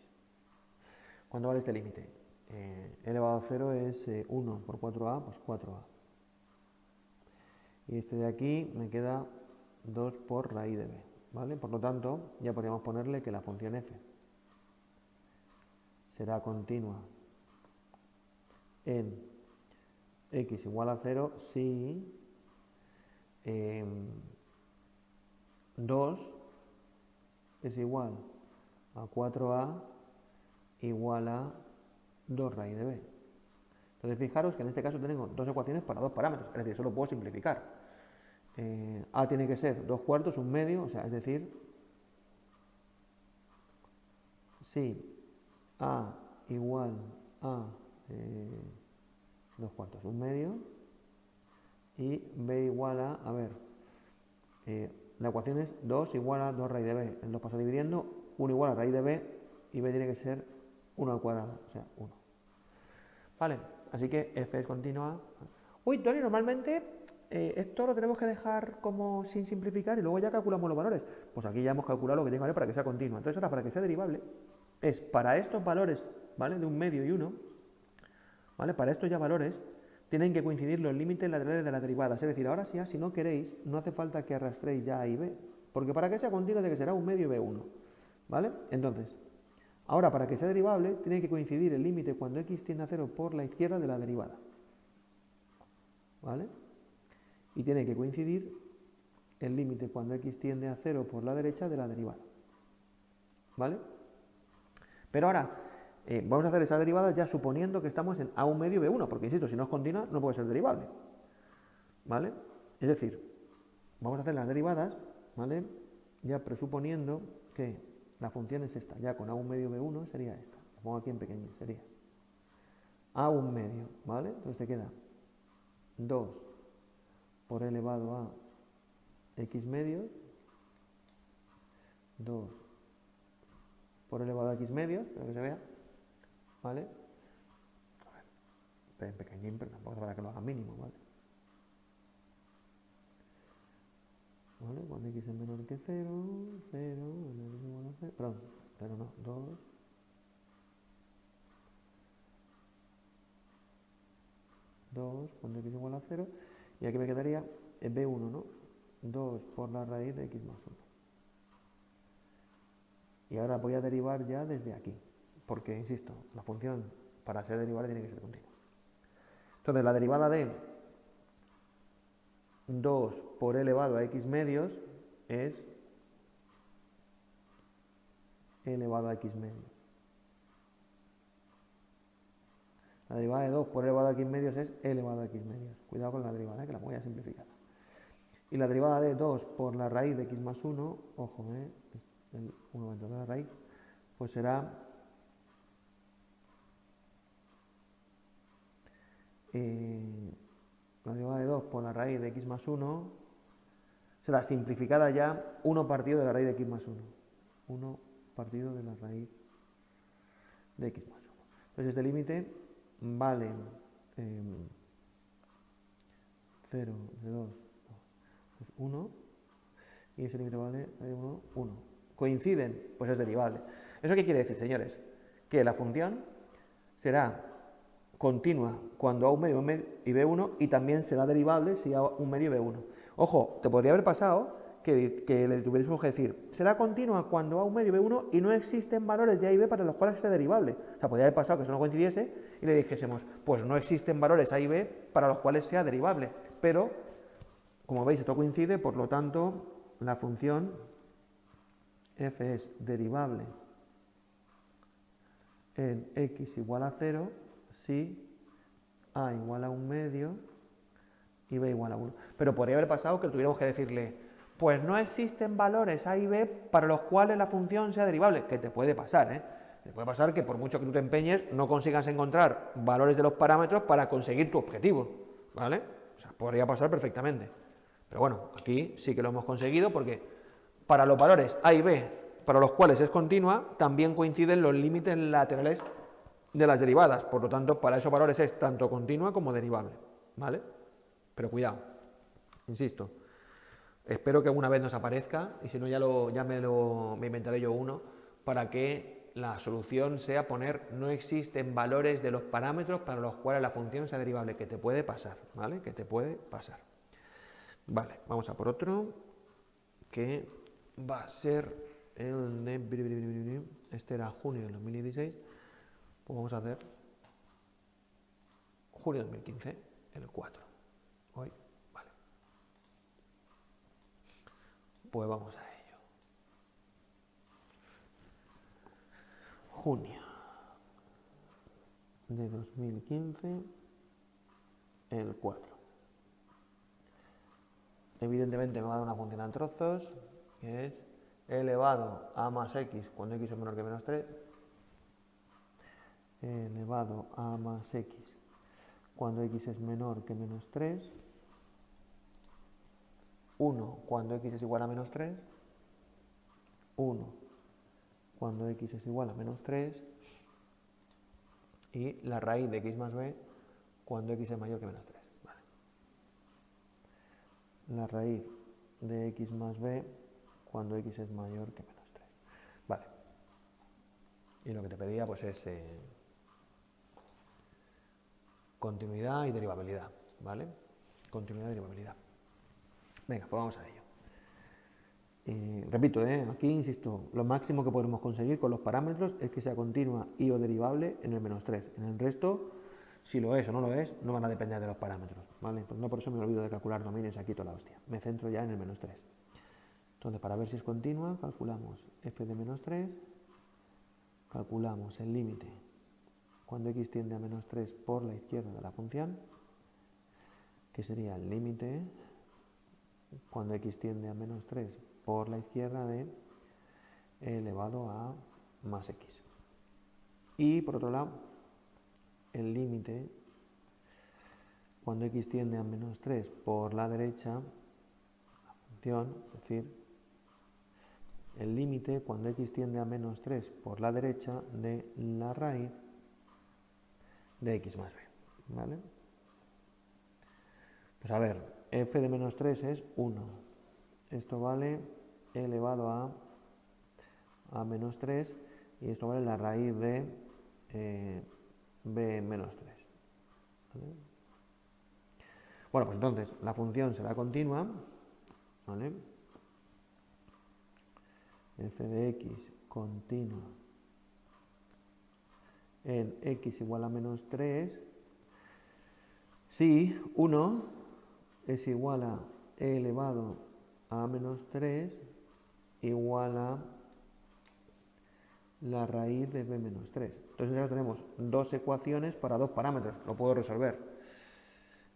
¿Cuánto vale este límite? E elevado a 0 es 1 por 4a, pues 4a. Y este de aquí me queda 2 por raíz de b, ¿vale? Por lo tanto, ya podríamos ponerle que la función f será continua en x igual a 0 si 2 es igual a 4a igual a 2 raíz de b. Entonces fijaros que en este caso tenemos dos ecuaciones para dos parámetros, es decir, eso lo puedo simplificar. A tiene que ser 2 cuartos, 1 medio, o sea, es decir, si A igual a 2 cuartos, 1 medio, y B igual a ver, la ecuación es 2 igual a 2 raíz de b, lo paso dividiendo, 1 igual a raíz de b, y b tiene que ser 1 al cuadrado, o sea, 1. Vale, así que f es continua. Uy, Tony, normalmente esto lo tenemos que dejar como sin simplificar y luego ya calculamos los valores. Pues aquí ya hemos calculado lo que tiene que valer para que sea continua. Entonces ahora para que sea derivable es para estos valores, ¿vale? De 1 medio y 1, ¿vale? Para estos ya valores tienen que coincidir los límites laterales de las derivadas. Es decir, ahora sí, si no queréis, no hace falta que arrastréis ya A y B, porque para que sea continua tiene que ser A1 medio y B1, ¿vale? Entonces, ahora para que sea derivable tiene que coincidir el límite cuando x tiende a 0 por la izquierda de la derivada, ¿vale? Y tiene que coincidir el límite cuando x tiende a 0 por la derecha de la derivada, ¿vale? Pero ahora vamos a hacer esa derivada ya suponiendo que estamos en A1 medio B1, porque insisto, si no es continua no puede ser derivable, ¿vale? Es decir, vamos a hacer las derivadas, ¿vale? Ya presuponiendo que la función es esta, ya con A1 medio B1 sería esta, lo pongo aquí en pequeño, sería A1 medio, ¿vale? Entonces te queda 2 por elevado a x medios, 2 por elevado a x medios, para que se vea, ¿vale? A ver, pequeñín, pero tampoco hace falta que lo haga mínimo, ¿vale? ¿vale? Cuando x es menor que 0, 0, menor que igual a 0, perdón, 0 no, 2, 2, cuando x igual a 0, y aquí me quedaría b1, ¿no? 2 por la raíz de x más 1. Y ahora voy a derivar ya desde aquí, porque, insisto, la función para ser derivable tiene que ser continua. Entonces, la derivada de 2 por e elevado a x medios es e elevado a x medios. La derivada de 2 por e elevado a x medios es e elevado a x medios. Cuidado con la derivada, que la voy a simplificar. Y la derivada de 2 por la raíz de x más 1, ojo, el 1 dentro de la raíz, pues será la derivada de 2 por la raíz de x más 1 será simplificada ya 1 partido de la raíz de x más 1. 1 partido de la raíz de x más 1. Entonces este límite vale 0 de 2, pues 1, y ese límite vale 1, 1. ¿Coinciden? Pues es derivable. ¿Eso qué quiere decir, señores? Que la función será continua cuando a un medio y b1 y también será derivable si a un medio y b1. Ojo, te podría haber pasado que le tuviésemos que decir, será continua cuando a un medio y b1 y no existen valores de a y b para los cuales sea derivable. O sea, podría haber pasado que eso no coincidiese y le dijésemos, pues no existen valores a y b para los cuales sea derivable. Pero, como veis, esto coincide, por lo tanto, la función f es derivable en x igual a 0 si a igual a 1 medio y b igual a 1. Pero podría haber pasado que tuviéramos que decirle, pues no existen valores a y b para los cuales la función sea derivable, que te puede pasar, ¿eh? Te puede pasar que por mucho que tú te empeñes no consigas encontrar valores de los parámetros para conseguir tu objetivo, ¿vale? O sea, podría pasar perfectamente. Pero bueno, aquí sí que lo hemos conseguido porque para los valores a y b para los cuales es continua, también coinciden los límites laterales de las derivadas. Por lo tanto, para esos valores es tanto continua como derivable, ¿vale? Pero cuidado, insisto, espero que alguna vez nos aparezca y si no ya me inventaré yo uno para que la solución sea poner no existen valores de los parámetros para los cuales la función sea derivable, que te puede pasar, ¿vale? Que te puede pasar. Vale, vamos a por otro, que va a ser el de... Este era junio del 2016, pues vamos a hacer junio del 2015, el 4. Hoy, vale. Pues vamos a ello. Junio de 2015, el 4. Evidentemente me va a dar una función en trozos, que es e elevado a más x cuando x es menor que menos 3, e elevado a más x cuando x es menor que menos 3, 1 cuando x es igual a menos 3, 1 cuando x es igual a menos 3, y la raíz de x más b cuando x es mayor que menos 3. Vale. La raíz de x más b cuando x es mayor que menos 3. Vale. Y lo que te pedía pues es continuidad y derivabilidad, ¿vale? Continuidad y derivabilidad. Venga, pues vamos a ello. Repito, aquí insisto, lo máximo que podremos conseguir con los parámetros es que sea continua y o derivable en el menos 3. En el resto, si lo es o no lo es, no van a depender de los parámetros, ¿vale? Pues no por eso me olvido de calcular dominios aquí toda la hostia. Me centro ya en el menos 3. Entonces, para ver si es continua, calculamos f de menos 3, calculamos el límite cuando x tiende a menos 3 por la izquierda de la función, que sería el límite cuando x tiende a menos 3 por la izquierda de e elevado a más x. Y por otro lado, el límite cuando x tiende a menos 3 por la derecha, la función, es decir, el límite cuando x tiende a menos 3 por la derecha de la raíz de x más b, ¿vale? Pues a ver, f de menos 3 es 1, esto vale e elevado a menos 3 y esto vale la raíz de b menos 3. ¿Vale? Bueno, pues entonces la función será continua, ¿vale? F de x continua en x igual a menos 3 si 1 es igual a e elevado a menos 3 igual a la raíz de b menos 3. Entonces ya tenemos dos ecuaciones para dos parámetros, lo puedo resolver.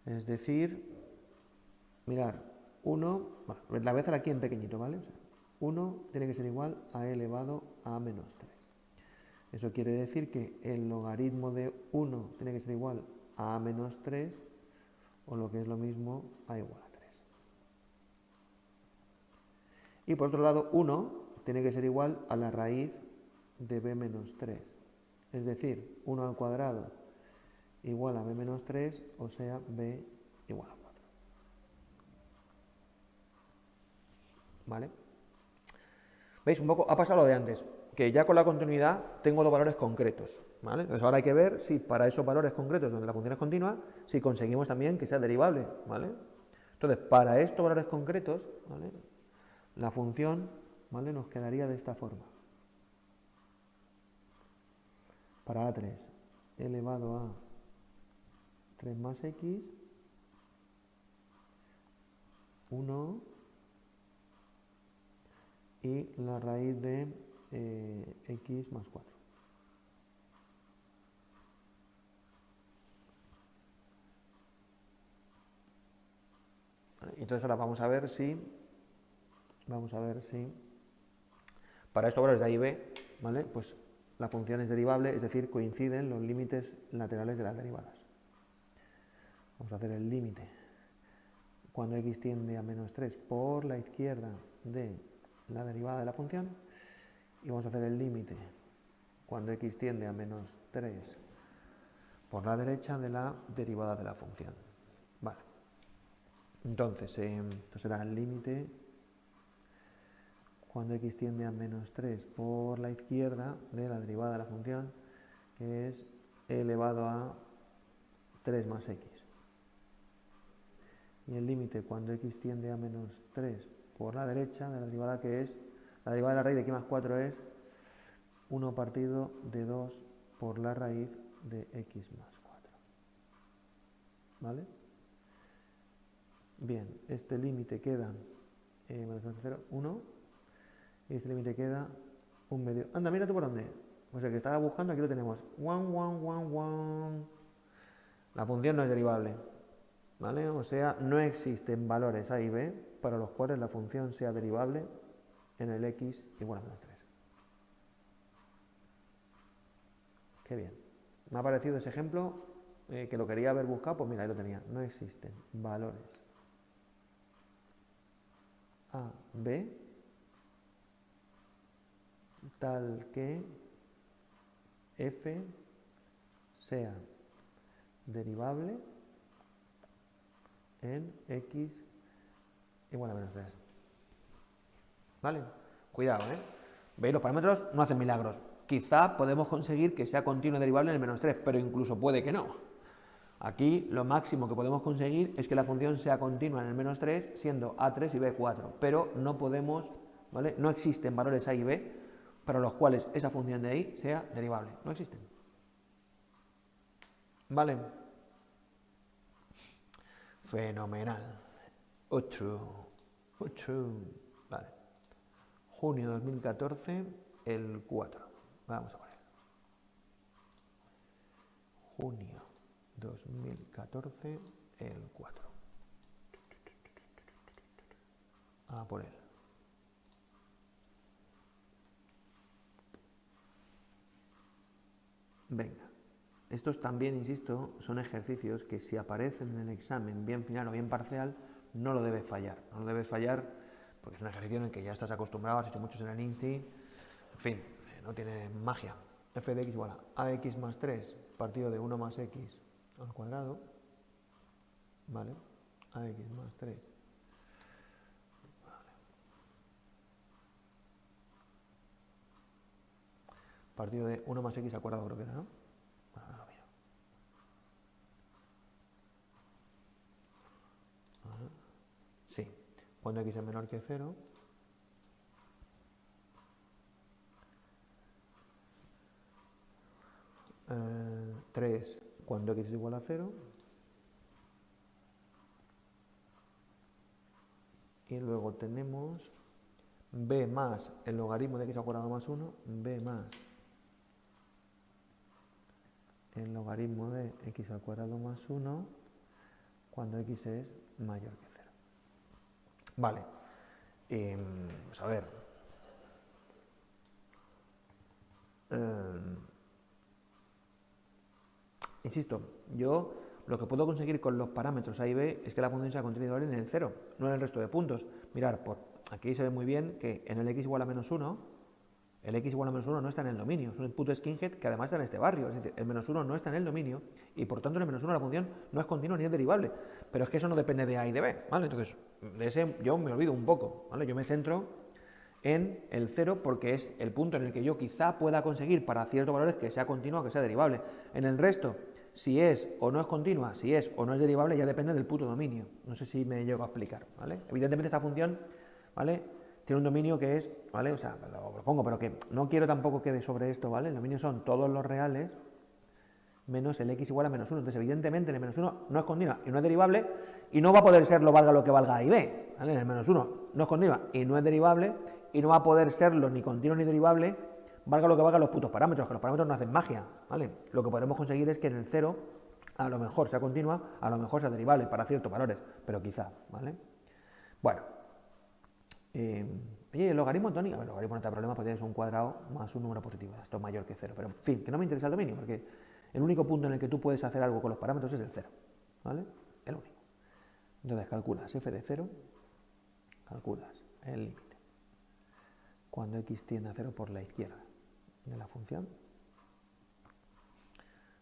Es decir, mirar, 1, bueno, la voy a hacer aquí en pequeñito, ¿vale? O sea, 1 tiene que ser igual a e elevado a menos 3. Eso quiere decir que el logaritmo de 1 tiene que ser igual a menos 3, o lo que es lo mismo, a igual a 3. Y por otro lado, 1 tiene que ser igual a la raíz de b menos 3. Es decir, 1 al cuadrado igual a b menos 3, o sea, b igual a 4. ¿Vale? ¿Veis? Un poco ha pasado lo de antes, que ya con la continuidad tengo los valores concretos. ¿Vale? Entonces ahora hay que ver si para esos valores concretos donde la función es continua, si conseguimos también que sea derivable. ¿Vale? Entonces, para estos valores concretos, ¿vale?, la función, ¿vale?, nos quedaría de esta forma. Para A3 elevado a 3 más x, 1 y la raíz de x más 4. Entonces ahora vamos a ver si para estos valores de a y b, ¿vale?, pues la función es derivable, es decir, coinciden los límites laterales de las derivadas. Vamos a hacer el límite cuando x tiende a menos 3 por la izquierda de la derivada de la función, y vamos a hacer el límite cuando x tiende a menos 3 por la derecha de la derivada de la función. Vale. Entonces, esto será el límite cuando x tiende a menos 3 por la izquierda de la derivada de la función, que es e elevado a 3 más x. Y el límite cuando x tiende a menos 3 por la derecha de la derivada, que es la derivada de la raíz de x más 4, es 1 partido de 2 por la raíz de x más 4. ¿Vale? Bien, este límite queda menos 0, 1, y este límite queda 1 medio. Anda, mira tú por dónde. Pues el que estaba buscando, aquí lo tenemos. 1, 1, 1, 1. La función no es derivable. ¿Vale? O sea, no existen valores a y b para los cuales la función sea derivable en el x igual a menos 3. Qué bien. Me ha parecido ese ejemplo que lo quería haber buscado, pues mira, ahí lo tenía. No existen valores a, b, tal que f sea derivable en x igual a menos 3. ¿Vale? Cuidado, ¿eh? ¿Veis? Los parámetros no hacen milagros. Quizá podemos conseguir que sea continuo derivable en el menos 3, pero incluso puede que no. Aquí lo máximo que podemos conseguir es que la función sea continua en el menos 3, siendo a3 y b4, pero no podemos, ¿vale?, no existen valores a y b para los cuales esa función de ahí sea derivable. No existen. ¿Vale? Fenomenal. 8. Vale. Junio 2014, el 4. Vamos a poner. Junio 2014, el 4. A por él. Venga. Estos también, insisto, son ejercicios que si aparecen en el examen, bien final o bien parcial, no lo debes fallar. No lo debes fallar porque es un ejercicio en el que ya estás acostumbrado, has hecho muchos en el INSTI, en fin, no tiene magia. F de x igual a ax más 3 partido de 1 más x al cuadrado, ¿vale? Ax más 3, vale, partido de 1 más x al cuadrado, creo que era, ¿no? Bueno, ahora lo miro. Sí, cuando x es menor que 0, eh, 3 cuando x es igual a 0, y luego tenemos b más el logaritmo de x al cuadrado más 1, b más el logaritmo de x al cuadrado más 1 cuando x es mayor que 0. Vale, pues a ver, insisto, yo lo que puedo conseguir con los parámetros a y b es que la función sea continua en el 0, no en el resto de puntos. Mirad, aquí se ve muy bien que en el x igual a menos 1, el x igual a menos 1 no está en el dominio, es un puto skinhead que además está en este barrio, es decir, el menos 1 no está en el dominio y por tanto en el menos 1 la función no es continua ni es derivable, pero es que eso no depende de a y de b, ¿vale? Entonces, de ese yo me olvido un poco, ¿vale? Yo me centro en el 0 porque es el punto en el que yo quizá pueda conseguir para ciertos valores que sea continua o que sea derivable. En el resto, si es o no es continua, si es o no es derivable, ya depende del puto dominio. No sé si me llego a explicar, ¿vale? Evidentemente esta función, ¿vale?, tiene un dominio que es, ¿vale? O sea, lo pongo, pero que no quiero tampoco quede sobre esto, ¿vale? El dominio son todos los reales menos el x igual a menos 1. Entonces, evidentemente, en el menos 1 no es continua y no es derivable, y no va a poder serlo valga lo que valga a y b, ¿vale? En el menos 1 no es continua y no es derivable, y no va a poder serlo ni continuo ni derivable, valga lo que valga los putos parámetros, que los parámetros no hacen magia, ¿vale? Lo que podemos conseguir es que en el 0 a lo mejor sea continua, a lo mejor sea derivable para ciertos valores, pero quizá, ¿vale? Bueno. Oye, el logaritmo tónico, el logaritmo no te da problema porque tienes un cuadrado más un número positivo, esto es mayor que 0, pero en fin, que no me interesa el dominio, porque el único punto en el que tú puedes hacer algo con los parámetros es el 0, ¿vale? El único. Entonces calculas f de 0, calculas el límite cuando x tiende a 0 por la izquierda de la función,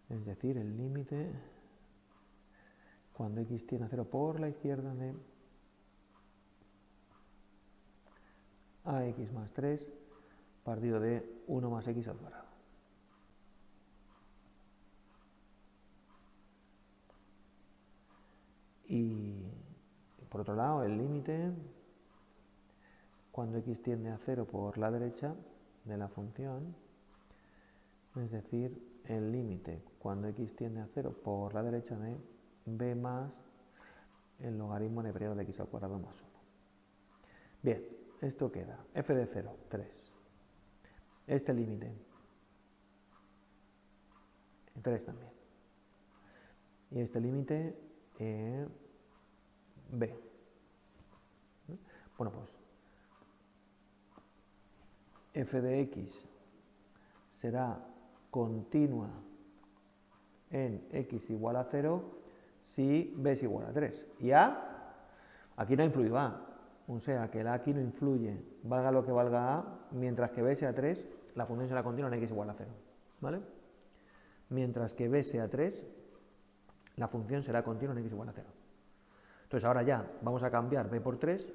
es decir, el límite cuando x tiende a 0 por la izquierda de ax más 3 partido de 1 más x al cuadrado. Y por otro lado, el límite cuando x tiende a 0 por la derecha de la función, es decir, el límite cuando x tiende a 0 por la derecha de b más el logaritmo neperiano de x al cuadrado más 1. Bien, esto queda f de 0, 3. Este límite, 3 también. Y este límite, b. Bueno, pues f de x será continua en x igual a 0 si b es igual a 3. Y a, aquí no ha influido a. O sea, que el a aquí no influye, valga lo que valga a, mientras que b sea 3, la función será continua en x igual a 0, ¿vale? Mientras que b sea 3, la función será continua en x igual a 0. Entonces ahora ya vamos a cambiar b por 3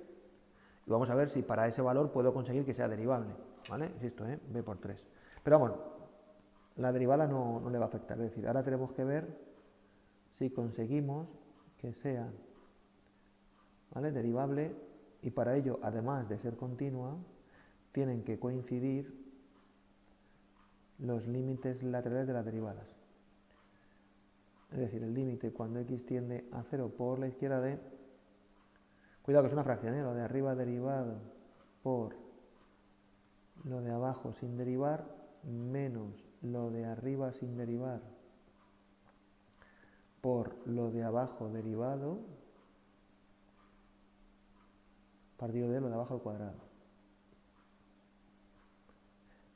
y vamos a ver si para ese valor puedo conseguir que sea derivable, ¿vale? Insisto, b por 3. Pero bueno, la derivada no le va a afectar, es decir, ahora tenemos que ver si conseguimos que sea, ¿vale?, derivable. Y para ello, además de ser continua, tienen que coincidir los límites laterales de las derivadas. Es decir, el límite cuando x tiende a 0 por la izquierda de... Cuidado que es una fracción, lo de arriba derivado por lo de abajo sin derivar, menos lo de arriba sin derivar por lo de abajo derivado, partido de lo de abajo al cuadrado.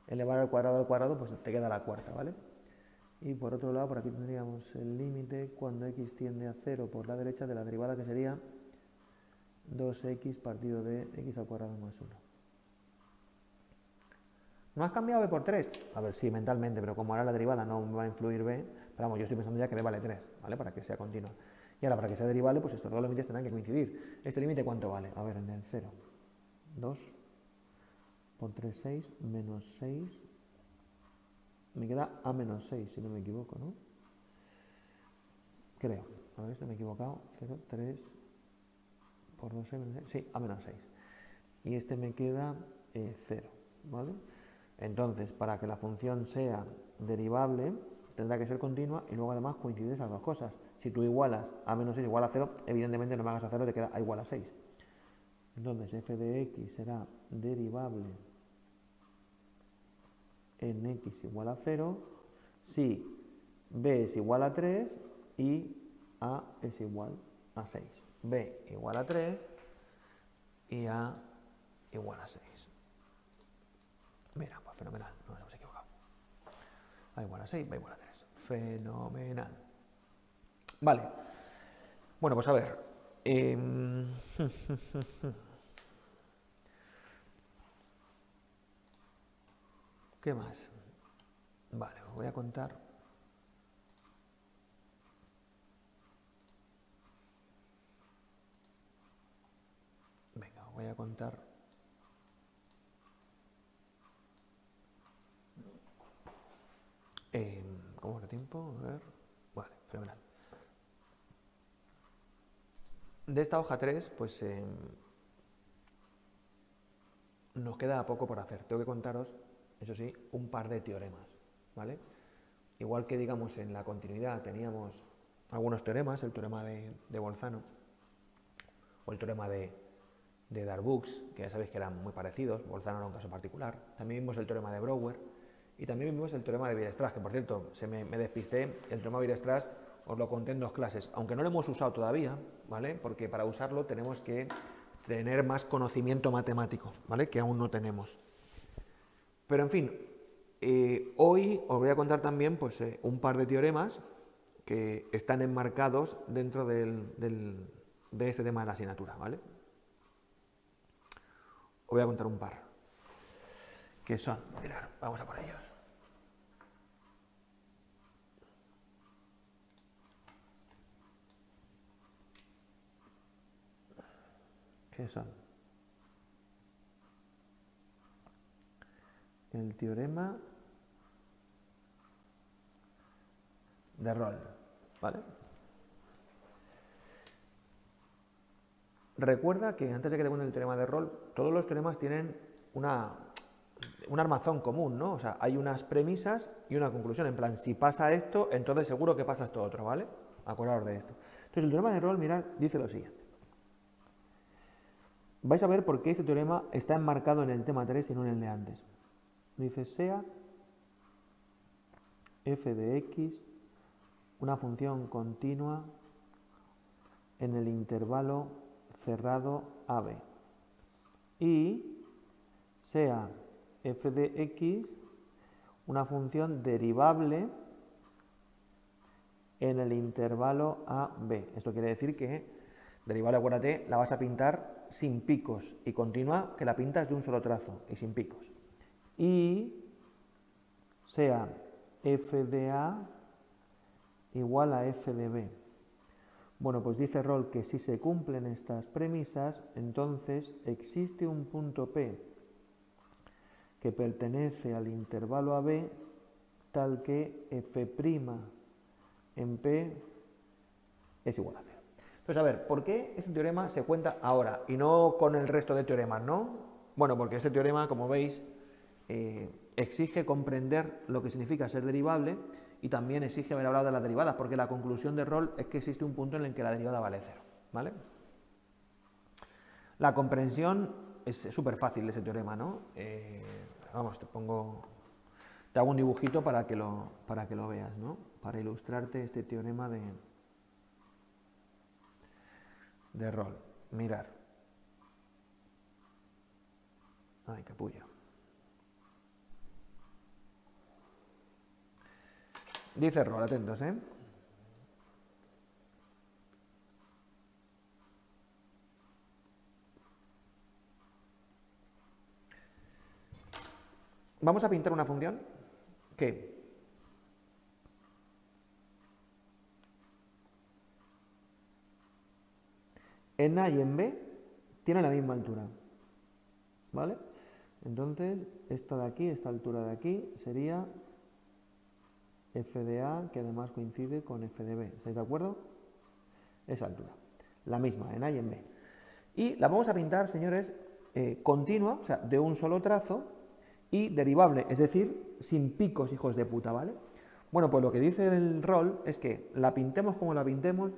Elevar al cuadrado, pues te queda la cuarta, ¿vale? Y por otro lado, por aquí tendríamos el límite cuando x tiende a 0 por la derecha de la derivada, que sería 2x partido de x al cuadrado más 1. ¿No has cambiado b por 3? A ver, sí, mentalmente, pero como ahora la derivada no va a influir b, pero vamos, yo estoy pensando ya que b vale 3, ¿vale? Para que sea continua. Y ahora, para que sea derivable, pues estos dos límites tendrán que coincidir. ¿Este límite cuánto vale? A ver, en el 0. 2 por 3, 6, menos 6 Me queda A menos 6, si no me equivoco, ¿no? Creo. A ver si me he equivocado. 0, 3 por 2, sí, A menos 6. Y este me queda 0, ¿vale? Entonces, para que la función sea derivable, tendrá que ser continua y luego además coinciden esas dos cosas. Si tú igualas A menos 6 igual a 0, evidentemente no me hagas a 0, te queda A igual a 6. Entonces, f de x será derivable en x igual a 0 si b es igual a 3 y a es igual a 6. b igual a 3 y a igual a 6. Mira, pues fenomenal, no nos hemos equivocado. A igual a 6, b igual a 3. Fenomenal. Vale. Bueno, pues a ver. ¿Qué más? Vale, os voy a contar. Venga, os voy a contar. ¿Cómo va el tiempo? A ver. Vale, fenomenal. De esta hoja 3, pues nos queda poco por hacer. Tengo que contaros, eso sí, un par de teoremas, ¿vale? Igual que, digamos, en la continuidad teníamos algunos teoremas, el teorema de Bolzano o el teorema de Darboux, que ya sabéis que eran muy parecidos. Bolzano era un caso particular. También vimos el teorema de Brouwer y también vimos el teorema de Weierstrass, que por cierto, me despisté. El teorema de Weierstrass os lo conté en 2 clases, aunque no lo hemos usado todavía, ¿vale? Porque para usarlo tenemos que tener más conocimiento matemático, ¿vale? Que aún no tenemos. Pero en fin, hoy os voy a contar también pues, un par de teoremas que están enmarcados dentro de este tema de la asignatura, ¿vale? Os voy a contar un par, que son, mirad, vamos a por ellos. ¿Qué son? El teorema de Rolle, ¿vale? Recuerda que antes de que te cuente el teorema de Rolle, todos los teoremas tienen un armazón común, ¿no? O sea, hay unas premisas y una conclusión. En plan, si pasa esto, entonces seguro que pasa esto otro, ¿vale? Acordaos de esto. Entonces, el teorema de Rolle, mirad, dice lo siguiente. Vais a ver por qué este teorema está enmarcado en el tema 3 y no en el de antes. Dice, sea f de x una función continua en el intervalo cerrado AB y sea f de x una función derivable en el intervalo AB. Esto quiere decir que derivable, acuérdate, la vas a pintar sin picos y continua que la pintas de un solo trazo y sin picos. Y sea f de A igual a f de B. Bueno, pues dice Rolle que si se cumplen estas premisas, entonces existe un punto P que pertenece al intervalo AB tal que f' en P es igual a 0. Entonces, a ver, ¿por qué este teorema se cuenta ahora y no con el resto de teoremas, no? Bueno, porque este teorema, como veis, exige comprender lo que significa ser derivable y también exige haber hablado de las derivadas, porque la conclusión de Rolle es que existe un punto en el que la derivada vale 0, ¿vale? La comprensión es súper fácil de ese teorema, ¿no? Vamos, te hago un dibujito para que lo veas, ¿no? Para ilustrarte este teorema de Rolle. Mirar. Ay, capullo. Dice Rolle, atentos, ¿eh? Vamos a pintar una función que en A y en B tiene la misma altura, ¿vale? Entonces, esta de aquí, esta altura de aquí, sería f de A, que además coincide con f de B. ¿Estáis de acuerdo? Esa altura. La misma, en A y en B. Y la vamos a pintar, señores, continua, o sea, de un solo trazo, y derivable, es decir, sin picos, hijos de puta, ¿vale? Bueno, pues lo que dice el rol es que la pintemos como la pintemos,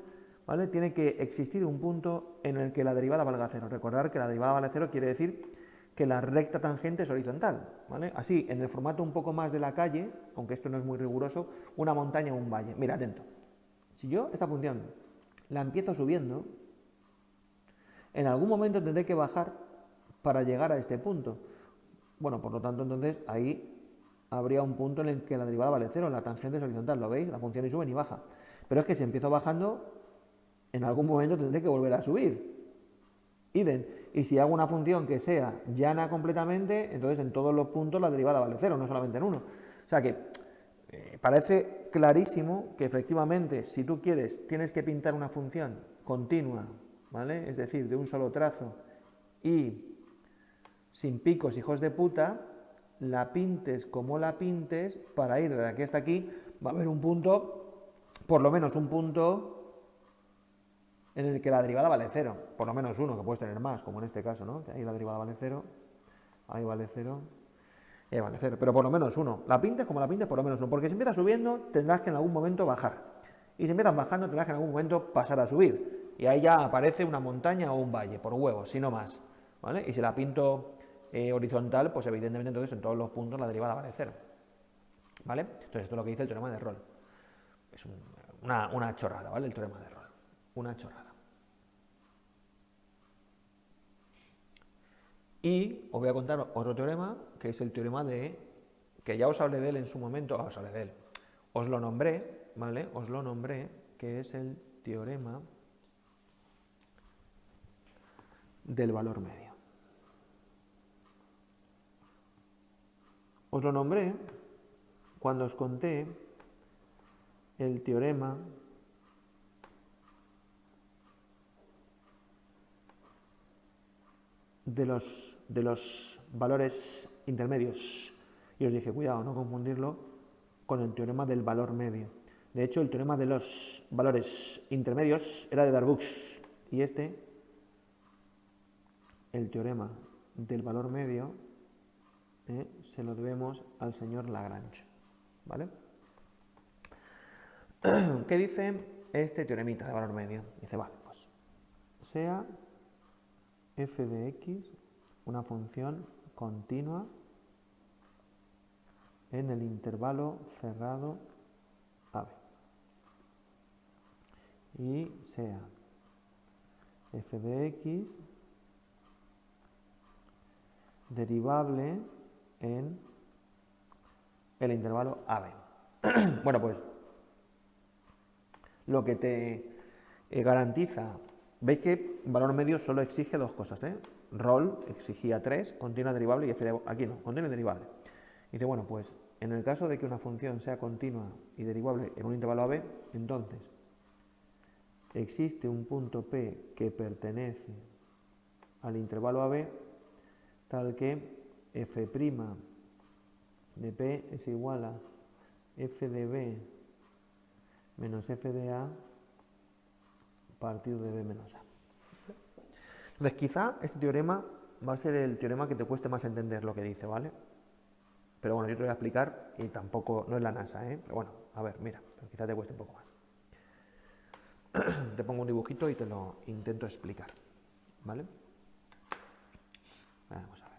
¿vale? Tiene que existir un punto en el que la derivada valga cero. Recordar que la derivada vale cero quiere decir que la recta tangente es horizontal, ¿vale? Así, en el formato un poco más de la calle, aunque esto no es muy riguroso, una montaña o un valle. Mira, atento. Si yo esta función la empiezo subiendo, en algún momento tendré que bajar para llegar a este punto. Bueno, por lo tanto, entonces ahí habría un punto en el que la derivada vale cero, la tangente es horizontal, ¿lo veis? La función ni sube ni baja. Pero es que si empiezo bajando, en algún momento tendré que volver a subir. Idem. Y si hago una función que sea llana completamente, entonces en todos los puntos la derivada vale cero, no solamente en uno. O sea que parece clarísimo que efectivamente, si tú quieres, tienes que pintar una función continua, ¿vale? Es decir, de un solo trazo y sin picos, hijos de puta, la pintes como la pintes, para ir de aquí hasta aquí, va a haber un punto, por lo menos un punto en el que la derivada vale cero, por lo menos uno, que puedes tener más, como en este caso, ¿no? Ahí la derivada vale cero, ahí vale cero, y ahí vale cero, pero por lo menos uno. La pintes como la pintes, por lo menos uno, porque si empiezas subiendo, tendrás que en algún momento bajar, y si empiezas bajando, tendrás que en algún momento pasar a subir, y ahí ya aparece una montaña o un valle, por huevos, si no más, ¿vale? Y si la pinto horizontal, pues evidentemente entonces en todos los puntos la derivada vale cero, ¿vale? Entonces esto es lo que dice el teorema de Rolle. Es una chorrada, ¿vale? El teorema de Rolle. Una chorrada. Y os voy a contar otro teorema, que es el teorema de, que ya os hablé de él en su momento, os hablé de él, os lo nombré, ¿vale? Os lo nombré, que es el teorema del valor medio. Os lo nombré cuando os conté el teorema de los valores intermedios. Y os dije, cuidado, no confundirlo con el teorema del valor medio. De hecho, el teorema de los valores intermedios era de Darboux. Y este, el teorema del valor medio, se lo debemos al señor Lagrange. ¿Vale? ¿Qué dice este teoremita de valor medio? Dice, vale, pues sea f de x una función continua en el intervalo cerrado AB. Y sea f de x derivable en el intervalo AB. Bueno, pues lo que te garantiza, veis que valor medio solo exige dos cosas, Roll exigía 3, continua derivable, y f de, aquí no, continua y derivable. Dice, bueno, pues en el caso de que una función sea continua y derivable en un intervalo AB, entonces existe un punto P que pertenece al intervalo AB tal que f' de P es igual a f de B menos f de A partido de B menos A. Entonces quizá este teorema va a ser el teorema que te cueste más entender lo que dice, ¿vale? Pero bueno, yo te voy a explicar y tampoco, no es la NASA, Pero bueno, a ver, mira, pero quizá te cueste un poco más. Te pongo un dibujito y te lo intento explicar, ¿vale? Vamos a ver.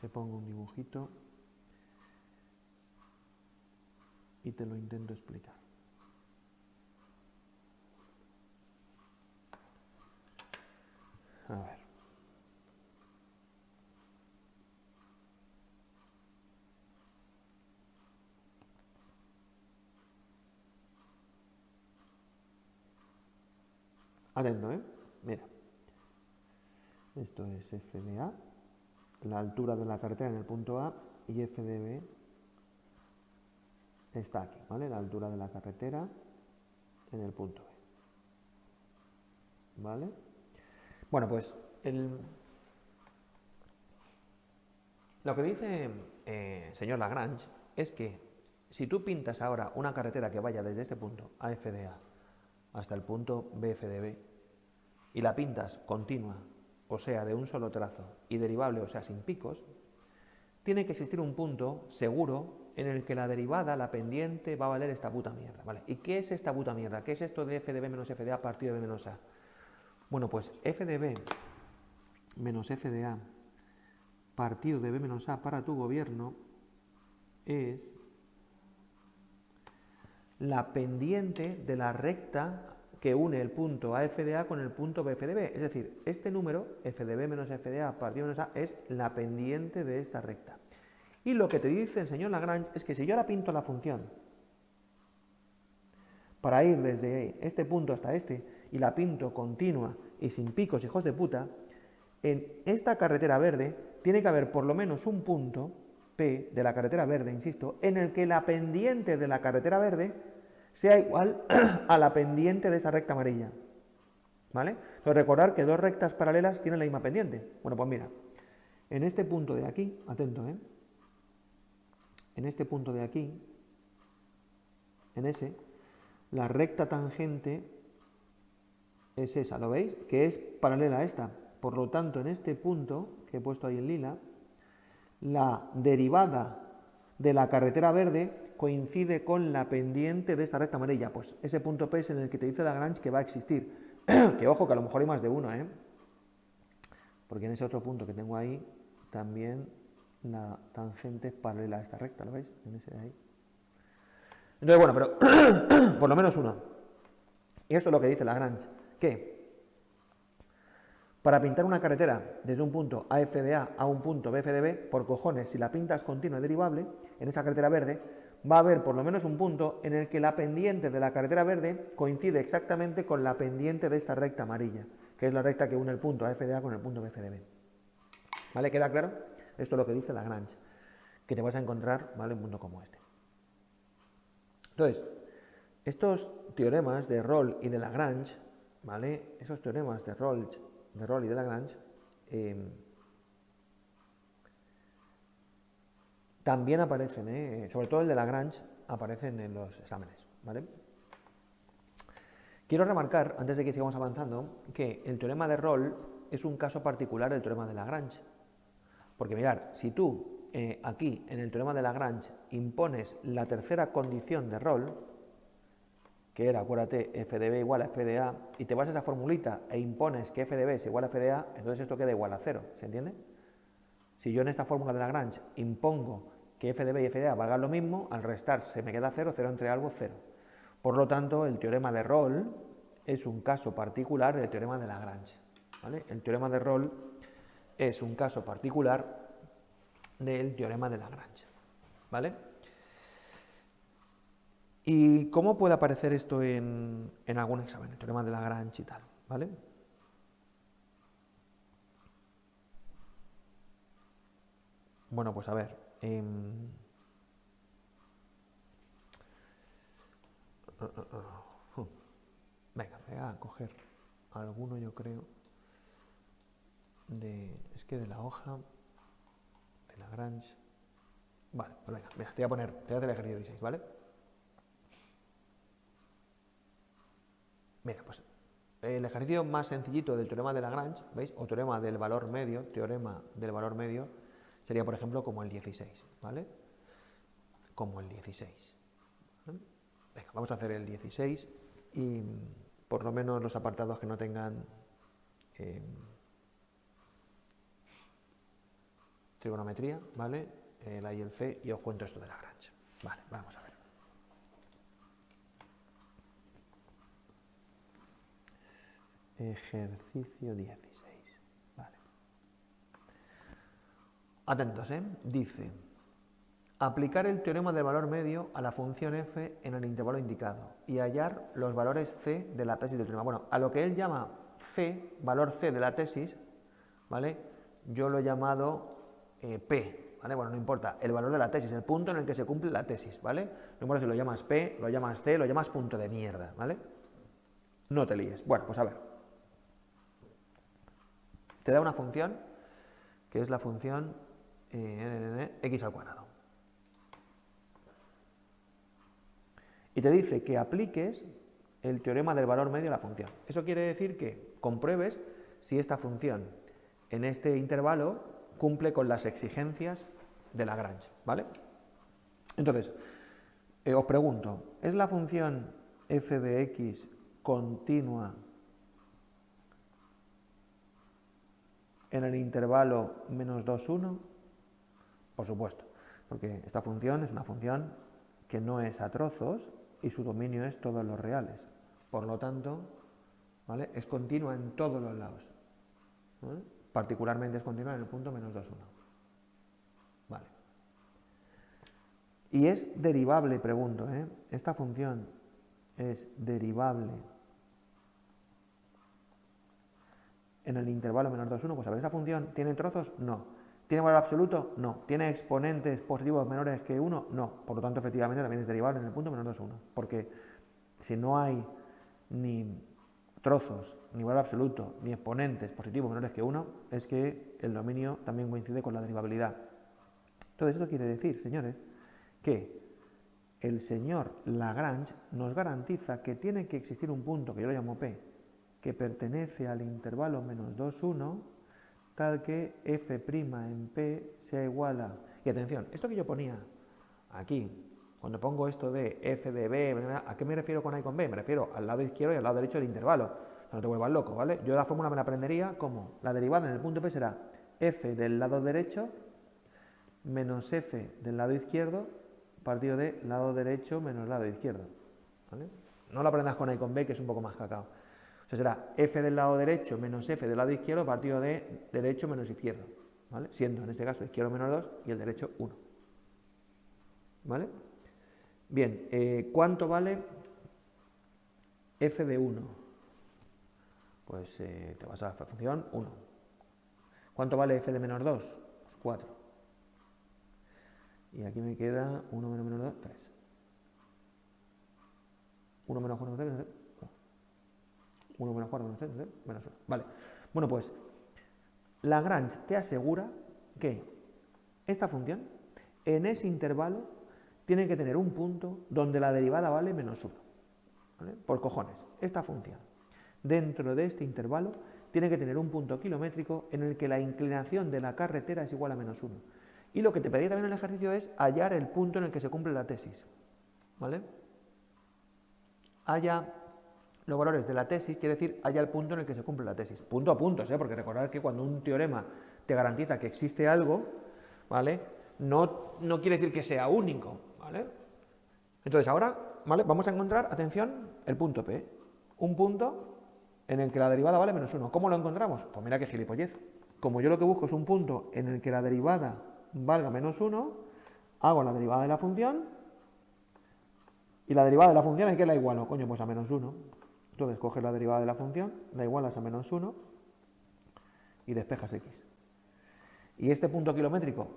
Te pongo un dibujito y te lo intento explicar. A ver. Atento, Mira. Esto es f de A, la altura de la carretera en el punto A, y f de B está aquí, ¿vale? La altura de la carretera en el punto B. ¿Vale? Bueno, pues Lo que dice señor Lagrange es que si tú pintas ahora una carretera que vaya desde este punto AF de A hasta el punto BF de B y la pintas continua, o sea, de un solo trazo y derivable, o sea, sin picos, tiene que existir un punto seguro en el que la derivada, la pendiente, va a valer esta puta mierda, ¿vale? ¿Y qué es esta puta mierda? ¿Qué es esto de f de b menos f de a partido de b menos a? Bueno, pues f de b menos f de a partido de b menos a para tu gobierno es la pendiente de la recta que une el punto AF de A con el punto BF de B. Es decir, este número, f de b menos f de a partido de menos a, es la pendiente de esta recta. Y lo que te dice el señor Lagrange es que si yo ahora pinto la función para ir desde este punto hasta este y la pinto continua y sin picos, hijos de puta, en esta carretera verde tiene que haber por lo menos un punto P de la carretera verde, insisto, en el que la pendiente de la carretera verde sea igual a la pendiente de esa recta amarilla. ¿Vale? Entonces recordar que dos rectas paralelas tienen la misma pendiente. Bueno, pues mira, en este punto de aquí, atento, en este punto de aquí, en ese, la recta tangente es esa, ¿lo veis? Que es paralela a esta. Por lo tanto, en este punto, que he puesto ahí en lila, la derivada de la carretera verde coincide con la pendiente de esta recta amarilla. Pues ese punto P es en el que te dice Lagrange que va a existir. Que ojo, que a lo mejor hay más de uno, porque en ese otro punto que tengo ahí, también la tangente es paralela a esta recta, ¿lo veis? En ese de ahí. Entonces, bueno, pero por lo menos uno. Y esto es lo que dice Lagrange, que para pintar una carretera desde un punto AF de A a un punto BF de B, por cojones, si la pintas continua y derivable, en esa carretera verde, va a haber por lo menos un punto en el que la pendiente de la carretera verde coincide exactamente con la pendiente de esta recta amarilla, que es la recta que une el punto AF de A con el punto BF de B. ¿Vale? ¿Queda claro? Esto es lo que dice Lagrange, que te vas a encontrar, ¿vale?, un punto como este. Entonces, estos teoremas de Rolle y de Lagrange, ¿vale?, esos teoremas de Rolle y de Lagrange, también aparecen, sobre todo el de Lagrange, aparecen en los exámenes, ¿vale? Quiero remarcar, antes de que sigamos avanzando, que el teorema de Rolle es un caso particular del teorema de Lagrange. Porque mirad, si tú aquí en el teorema de Lagrange impones la tercera condición de Rolle, que era, acuérdate, f de b igual a f de a, y te vas a esa formulita e impones que f de b es igual a f de a, entonces esto queda igual a 0, ¿se entiende? Si yo en esta fórmula de Lagrange impongo que f de b y f de a valgan lo mismo, al restar se me queda 0, 0 entre algo, 0. Por lo tanto, el teorema de Rolle es un caso particular del teorema de Lagrange, ¿vale? El teorema de Rolle es un caso particular del teorema de Lagrange, ¿vale? ¿Y cómo puede aparecer esto en algún examen, el teorema de Lagrange y tal, ¿vale? Bueno, pues a ver. Venga, voy a coger alguno, yo creo, es que de la hoja de Lagrange. Vale, pues venga, mira, te voy a hacer el ejercicio 16, ¿vale? Mira, pues el ejercicio más sencillito del teorema de Lagrange, ¿veis? O teorema del valor medio, sería, por ejemplo, como el 16, ¿vale? Como el 16. ¿Vale? Venga, vamos a hacer el 16 y por lo menos los apartados que no tengan trigonometría, ¿vale? El A y el C, y os cuento esto de Lagrange. Vale, vamos a ver. Ejercicio 16. Vale. Atentos, dice: aplicar el teorema del valor medio a la función f en el intervalo indicado y hallar los valores c de la tesis del teorema. Bueno, a lo que él llama c, valor c de la tesis, ¿vale?, yo lo he llamado p, ¿vale? Bueno, no importa, el valor de la tesis, el punto en el que se cumple la tesis, ¿vale? No importa si lo llamas p, lo llamas c, lo llamas punto de mierda, ¿vale? No te líes. Bueno, pues a ver. Te da una función, que es la función x al cuadrado. Y te dice que apliques el teorema del valor medio a la función. Eso quiere decir que compruebes si esta función en este intervalo cumple con las exigencias de Lagrange, ¿vale? Entonces, os pregunto, ¿es la función f de x continua en el intervalo menos 2, 1? Por supuesto, porque esta función es una función que no es a trozos y su dominio es todos los reales. Por lo tanto, ¿vale?, es continua en todos los lados, ¿vale? Particularmente es continua en el punto menos 2, 1. Vale. Y es derivable, pregunto, ¿eh? Esta función es derivable en el intervalo menos 2, 1. Pues a ver, ¿esta función tiene trozos? No. ¿Tiene valor absoluto? No. ¿Tiene exponentes positivos menores que 1? No. Por lo tanto, efectivamente, también es derivable en el punto menos 2, 1. Porque si no hay ni trozos, ni valor absoluto, ni exponentes positivos menores que 1, es que el dominio también coincide con la derivabilidad. Entonces, esto quiere decir, señores, que el señor Lagrange nos garantiza que tiene que existir un punto, que yo lo llamo P, que pertenece al intervalo menos 2, 1, tal que f' en P sea igual a... Y atención, esto que yo ponía aquí, cuando pongo esto de f de b, ¿a qué me refiero con A y con B? Me refiero al lado izquierdo y al lado derecho del intervalo. No te vuelvas loco, ¿vale? Yo la fórmula me la aprendería como la derivada en el punto P será f del lado derecho menos f del lado izquierdo partido de lado derecho menos lado izquierdo, ¿vale? No lo aprendas con A y con B, que es un poco más cacao. O sea, será f del lado derecho menos f del lado izquierdo partido de derecho menos izquierdo, ¿vale? Siendo en este caso izquierdo menos 2 y el derecho 1. ¿Vale? Bien, ¿cuánto vale f de 1? Pues te vas a la función 1. ¿Cuánto vale f de menos 2? Pues 4. Y aquí me queda 1 menos 2, 3. 1 menos 4 menos 3, 1 menos 4 menos 3, menos 1. Vale. Bueno, pues Lagrange te asegura que esta función en ese intervalo tiene que tener un punto donde la derivada vale menos 1. ¿Vale? Por cojones, esta función dentro de este intervalo tiene que tener un punto kilométrico en el que la inclinación de la carretera es igual a menos 1. Y lo que te pedía también en el ejercicio es hallar el punto en el que se cumple la tesis. ¿Vale? Halla los valores de la tesis, quiere decir halla el punto en el que se cumple la tesis. Punto a puntos, porque recordad que cuando un teorema te garantiza que existe algo, ¿vale?, no quiere decir que sea único, ¿vale? Entonces ahora, ¿vale?, vamos a encontrar, atención, el punto P. Un punto en el que la derivada vale menos 1. ¿Cómo lo encontramos? Pues mira qué gilipollez. Como yo lo que busco es un punto en el que la derivada valga menos 1, hago la derivada de la función, y la derivada de la función, ¿a qué la igualo? Coño, pues a menos 1. Entonces coges la derivada de la función, la igualas a menos 1 y despejas x. Y este punto kilométrico,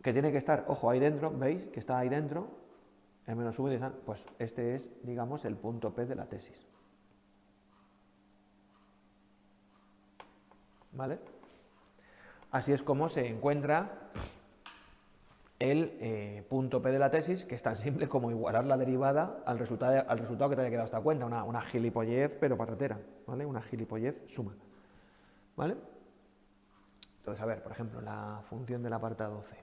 que tiene que estar, ojo, ahí dentro, ¿veis? Que está ahí dentro, el menos 1, pues este es, digamos, el punto P de la tesis. ¿Vale? Así es como se encuentra el punto P de la tesis, que es tan simple como igualar la derivada al resultado que te haya quedado esta cuenta. Una gilipollez, pero patatera, ¿vale? Una gilipollez suma. ¿Vale? Entonces, a ver, por ejemplo, la función del apartado C.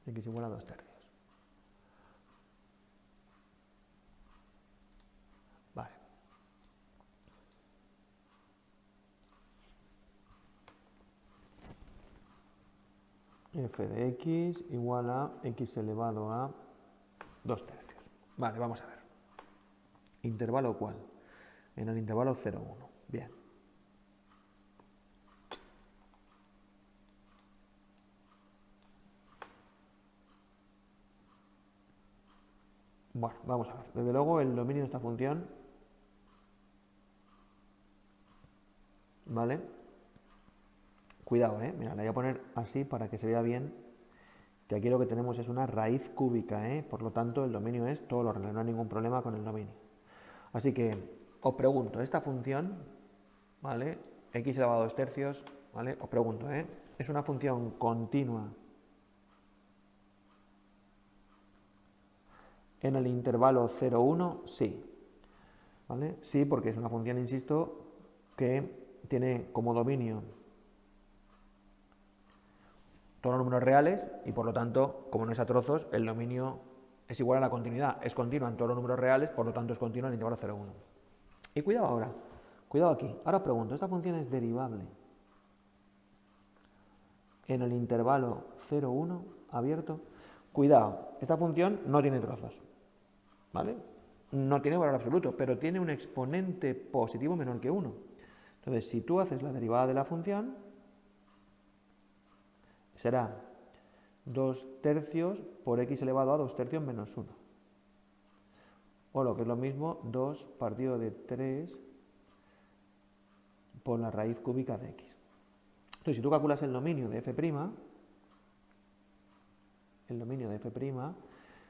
X igual a 2 tercios. Vale. F de x igual a x elevado a 2 tercios. Vale, vamos a ver. ¿Intervalo cuál? En el intervalo 0, 1. Bien. Bueno, vamos a ver. Desde luego el dominio de esta función, ¿vale? Cuidado, mira, la voy a poner así para que se vea bien, que aquí lo que tenemos es una raíz cúbica, por lo tanto el dominio es todo lo real, no hay ningún problema con el dominio. Así que os pregunto, esta función, ¿vale?, x elevado a 2 tercios, ¿vale?, os pregunto, es una función continua en el intervalo 0, 1, sí. ¿Vale? Sí, porque es una función, insisto, que tiene como dominio todos los números reales y por lo tanto, como no es a trozos, el dominio es igual a la continuidad. Es continua en todos los números reales, por lo tanto es continua en el intervalo 0, 1. Y cuidado ahora, cuidado aquí. Ahora os pregunto, ¿esta función es derivable en el intervalo 0, 1 abierto? Cuidado, esta función no tiene trozos, ¿vale? No tiene valor absoluto, pero tiene un exponente positivo menor que 1. Entonces, si tú haces la derivada de la función, será 2 tercios por x elevado a 2 tercios menos 1. O lo que es lo mismo, 2 partido de 3 por la raíz cúbica de x. Entonces, si tú calculas el dominio de f',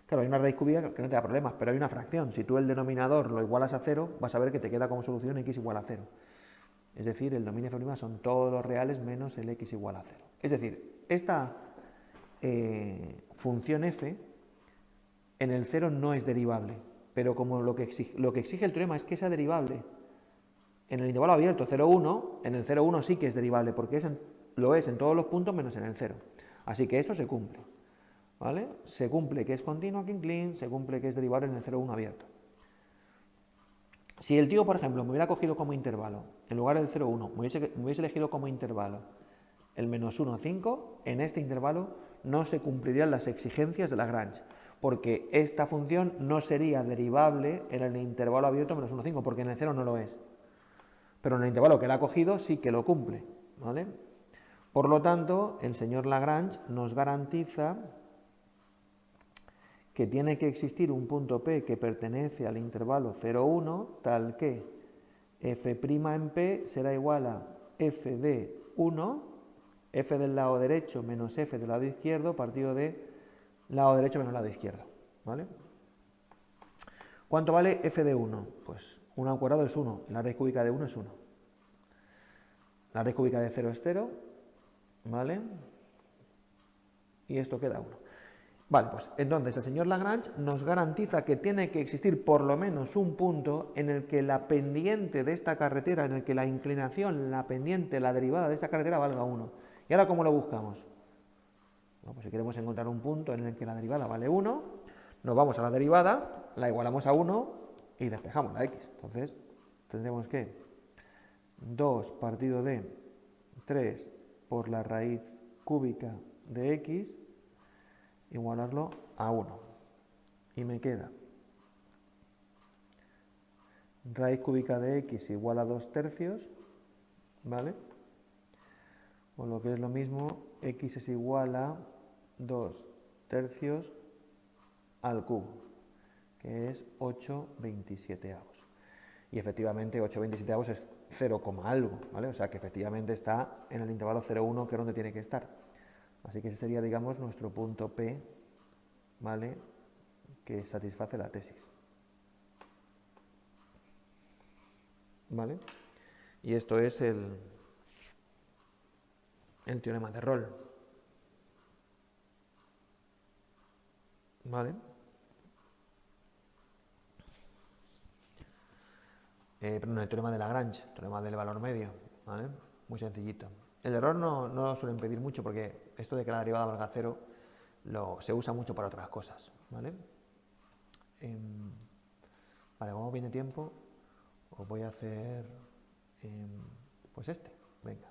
claro, hay una raíz cúbica que no te da problemas, pero hay una fracción. Si tú el denominador lo igualas a 0, vas a ver que te queda como solución x igual a 0. Es decir, el dominio f' son todos los reales menos el x igual a 0. Es decir, esta función f en el 0 no es derivable, pero como lo que exige el teorema es que sea derivable en el intervalo abierto 0, 1, en el 0, 1 sí que es derivable, porque lo es en todos los puntos menos en el 0. Así que eso se cumple. ¿Vale? Se cumple que es continuo aquí en clean, se cumple que es derivable en el 0, 1 abierto. Si el tío, por ejemplo, me hubiera cogido como intervalo, en lugar del 0, 1, me hubiese elegido como intervalo el menos 1, 5, en este intervalo no se cumplirían las exigencias de Lagrange, porque esta función no sería derivable en el intervalo abierto menos 1, 5, porque en el 0 no lo es. Pero en el intervalo que él ha cogido sí que lo cumple, ¿vale? Por lo tanto, el señor Lagrange nos garantiza que tiene que existir un punto P que pertenece al intervalo 0, 1, tal que f' en P será igual a f de 1, f del lado derecho menos f del lado izquierdo partido de lado derecho menos lado izquierdo, ¿vale? ¿Cuánto vale f de 1? Pues 1 al cuadrado es 1, la raíz cúbica de 1 es 1. La raíz cúbica de 0 es 0, ¿vale? Y esto queda 1. Vale, pues entonces el señor Lagrange nos garantiza que tiene que existir por lo menos un punto en el que la pendiente de esta carretera, en el que la inclinación, la pendiente, la derivada de esta carretera valga 1. ¿Y ahora cómo lo buscamos? Bueno, pues si queremos encontrar un punto en el que la derivada vale 1, nos vamos a la derivada, la igualamos a 1 y despejamos la x. Entonces tendremos que 2 partido de 3 por la raíz cúbica de x igualarlo a 1. Y me queda raíz cúbica de x igual a 2 tercios, ¿vale? O lo que es lo mismo, x es igual a 2 tercios al cubo, que es 8/27. Y efectivamente 8/27 es 0, algo, ¿vale? O sea que efectivamente está en el intervalo 0, 1, que es donde tiene que estar. Así que ese sería, digamos, nuestro punto P, ¿vale?, que satisface la tesis. ¿Vale? Y esto es el teorema de Rolle. ¿Vale? Perdón, el teorema de Lagrange, el teorema del valor medio, ¿vale? Muy sencillito. El error no lo suelen pedir mucho porque esto de que la derivada valga 0 se usa mucho para otras cosas, ¿vale? Vale, como viene tiempo, os voy a hacer pues venga.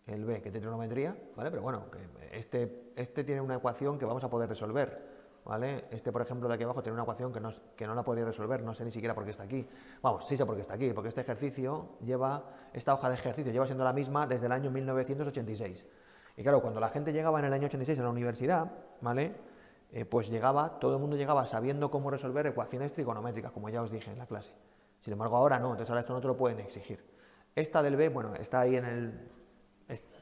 El B, que tiene trigonometría, ¿vale? Pero bueno, que este tiene una ecuación que vamos a poder resolver, ¿vale? Por ejemplo, de aquí abajo tiene una ecuación que no la podría resolver, no sé ni siquiera por qué está aquí. Vamos, sí sé por qué está aquí, porque esta hoja de ejercicio lleva siendo la misma desde el año 1986. Y claro, cuando la gente llegaba en el año 86 a la universidad, ¿vale?, pues todo el mundo llegaba sabiendo cómo resolver ecuaciones trigonométricas, como ya os dije en la clase. Sin embargo, ahora no, entonces ahora esto no te lo pueden exigir. Esta del B, bueno, está ahí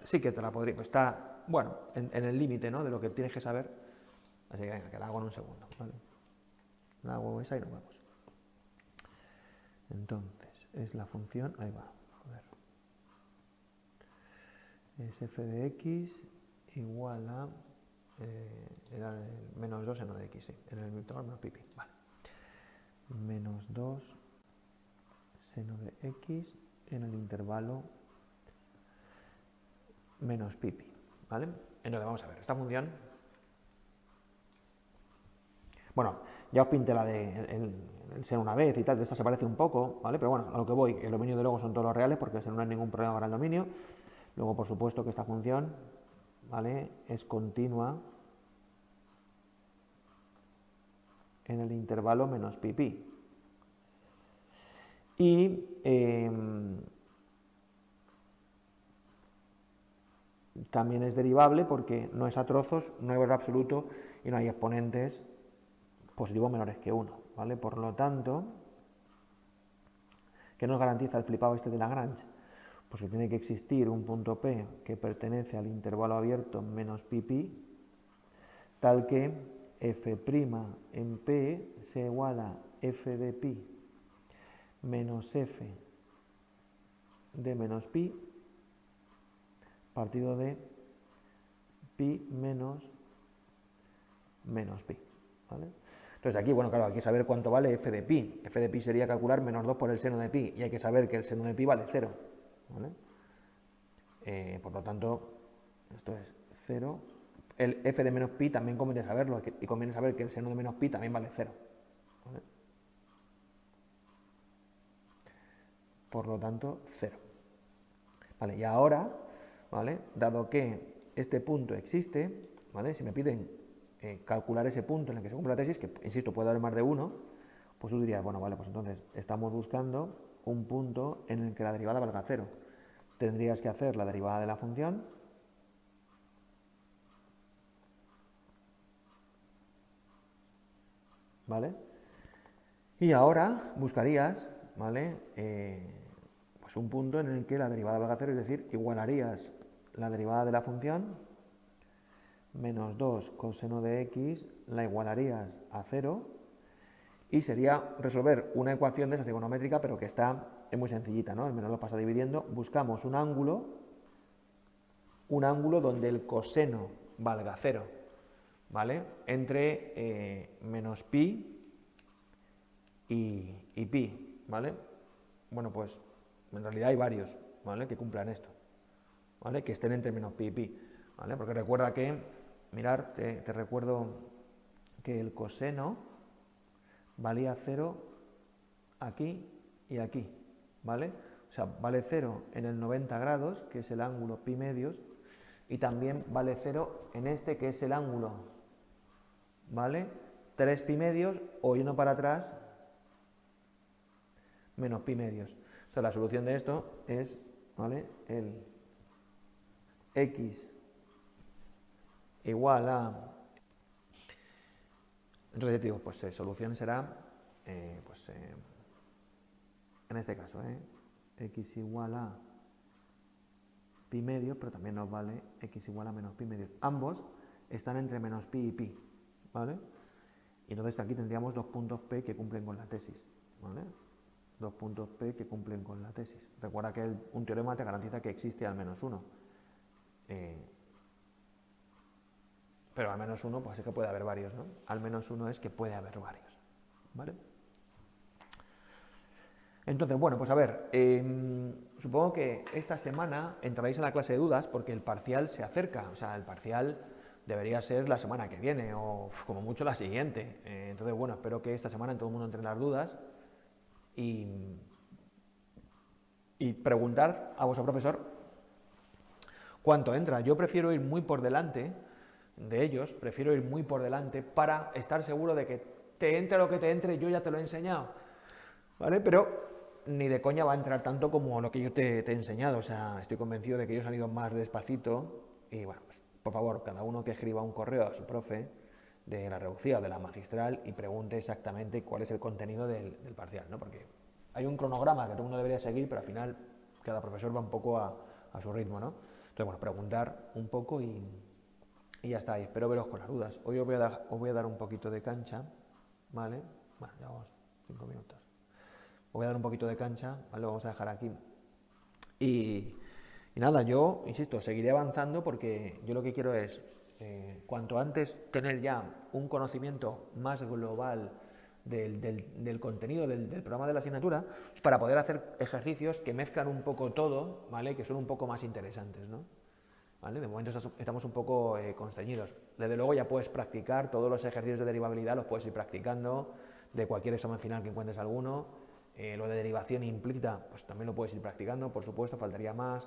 sí que te la podría, pues está, bueno, en el límite, ¿no?, de lo que tienes que saber. Así que venga, que la hago en un segundo, ¿vale? La hago esa y nos vamos. Entonces, es la función, ahí va, joder, es f de x igual a, era el menos 2 seno de x, sí, en el intervalo menos pi, vale, menos 2 seno de x en el intervalo menos pi, ¿vale? Entonces vamos a ver, esta función, bueno, ya os pinté la de el seno una vez y tal, de esto se parece un poco, ¿vale? Pero bueno, a lo que voy, el dominio de luego son todos los reales porque el seno no es ningún problema para el dominio. Luego, por supuesto, que esta función, ¿vale?, es continua en el intervalo menos pi. Y también es derivable porque no es a trozos, no hay valor absoluto y no hay exponentes positivos menores que 1, ¿vale? Por lo tanto, ¿qué nos garantiza el flipado este de Lagrange? Pues que tiene que existir un punto P que pertenece al intervalo abierto menos pi, tal que f' en P se iguala f de pi menos f de menos pi partido de pi menos pi, ¿vale? Entonces aquí, bueno, claro, hay que saber cuánto vale f de pi. F de pi sería calcular menos 2 por el seno de pi, y hay que saber que el seno de pi vale 0, ¿vale? Por lo tanto, esto es 0. El f de menos pi también conviene saberlo, y conviene saber que el seno de menos pi también vale 0, ¿vale? Por lo tanto, 0. Vale, y ahora, ¿vale?, dado que este punto existe, ¿vale?, si me piden calcular ese punto en el que se cumple la tesis, que insisto puede haber más de uno, pues tú dirías, bueno, vale, pues entonces estamos buscando un punto en el que la derivada valga 0. Tendrías que hacer la derivada de la función, ¿vale? Y ahora buscarías, ¿vale?, pues un punto en el que la derivada valga 0, es decir, igualarías la derivada de la función, menos 2 coseno de x, la igualarías a 0, y sería resolver una ecuación de esa trigonométrica, pero que es muy sencillita, ¿no? El menor lo pasa dividiendo. Buscamos un ángulo donde el coseno valga 0, ¿vale?, entre menos pi y pi, ¿vale? Bueno, pues en realidad hay varios, ¿vale?, que cumplan esto, ¿vale?, que estén entre menos pi y pi, ¿vale? Porque recuerda que, mirar, te recuerdo que el coseno valía 0 aquí y aquí, ¿vale? O sea, vale 0 en el 90 grados, que es el ángulo pi medios, y también vale 0 en este, que es el ángulo, ¿vale?, 3 pi medios, o yendo para atrás, menos pi medios. O sea, la solución de esto es, ¿vale?, el x igual a... Entonces, digo, pues solución será, en este caso, x igual a pi medios, pero también nos vale x igual a menos pi medios. Ambos están entre menos pi y pi, ¿vale? Y entonces aquí tendríamos dos puntos P que cumplen con la tesis, ¿vale? Dos puntos P que cumplen con la tesis. Recuerda que un teorema te garantiza que existe al menos uno. Pero al menos uno, pues es que puede haber varios, ¿no? Al menos uno es que puede haber varios, ¿vale? Entonces, bueno, pues a ver, supongo que esta semana entraréis en la clase de dudas porque el parcial se acerca, o sea, el parcial debería ser la semana que viene o como mucho la siguiente. Entonces, bueno, espero que esta semana todo el mundo entre en las dudas y preguntar a vuestro profesor cuánto entra. Yo prefiero ir muy por delante de ellos, prefiero ir muy por delante para estar seguro de que te entre lo que te entre, yo ya te lo he enseñado, ¿vale? Pero ni de coña va a entrar tanto como lo que yo te he enseñado, o sea, estoy convencido de que ellos han ido más despacito y bueno, pues, por favor, cada uno que escriba un correo a su profe de la reducida o de la magistral y pregunte exactamente cuál es el contenido del parcial, ¿no? Porque hay un cronograma que todo el mundo debería seguir, pero al final cada profesor va un poco a su ritmo, ¿no? Entonces, bueno, preguntar un poco y ya está, y espero veros con las dudas. Hoy os voy a dar un poquito de cancha, ¿vale? Bueno, ya vamos 5 minutos. voy a dar un poquito de cancha, ¿vale? Lo vamos a dejar aquí. Y, y nada, yo, insisto, seguiré avanzando porque yo lo que quiero es, cuanto antes tener ya un conocimiento más global del contenido del programa de la asignatura, para poder hacer ejercicios que mezclan un poco todo, ¿vale? Que son un poco más interesantes, ¿no? ¿Vale? De momento estamos un poco constreñidos. Desde luego ya puedes practicar todos los ejercicios de derivabilidad, los puedes ir practicando de cualquier examen final que encuentres alguno. Lo de derivación implícita, pues también lo puedes ir practicando, por supuesto, faltaría más.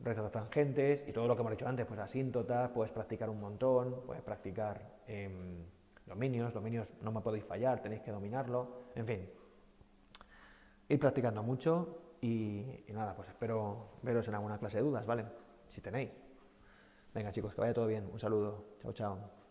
Rectas tangentes y todo lo que hemos dicho antes, pues asíntotas, puedes practicar un montón, puedes practicar dominios no me podéis fallar, tenéis que dominarlo, en fin. Ir practicando mucho y nada, pues espero veros en alguna clase de dudas, ¿vale? Si tenéis. Venga chicos, que vaya todo bien. Un saludo. Chao, chao.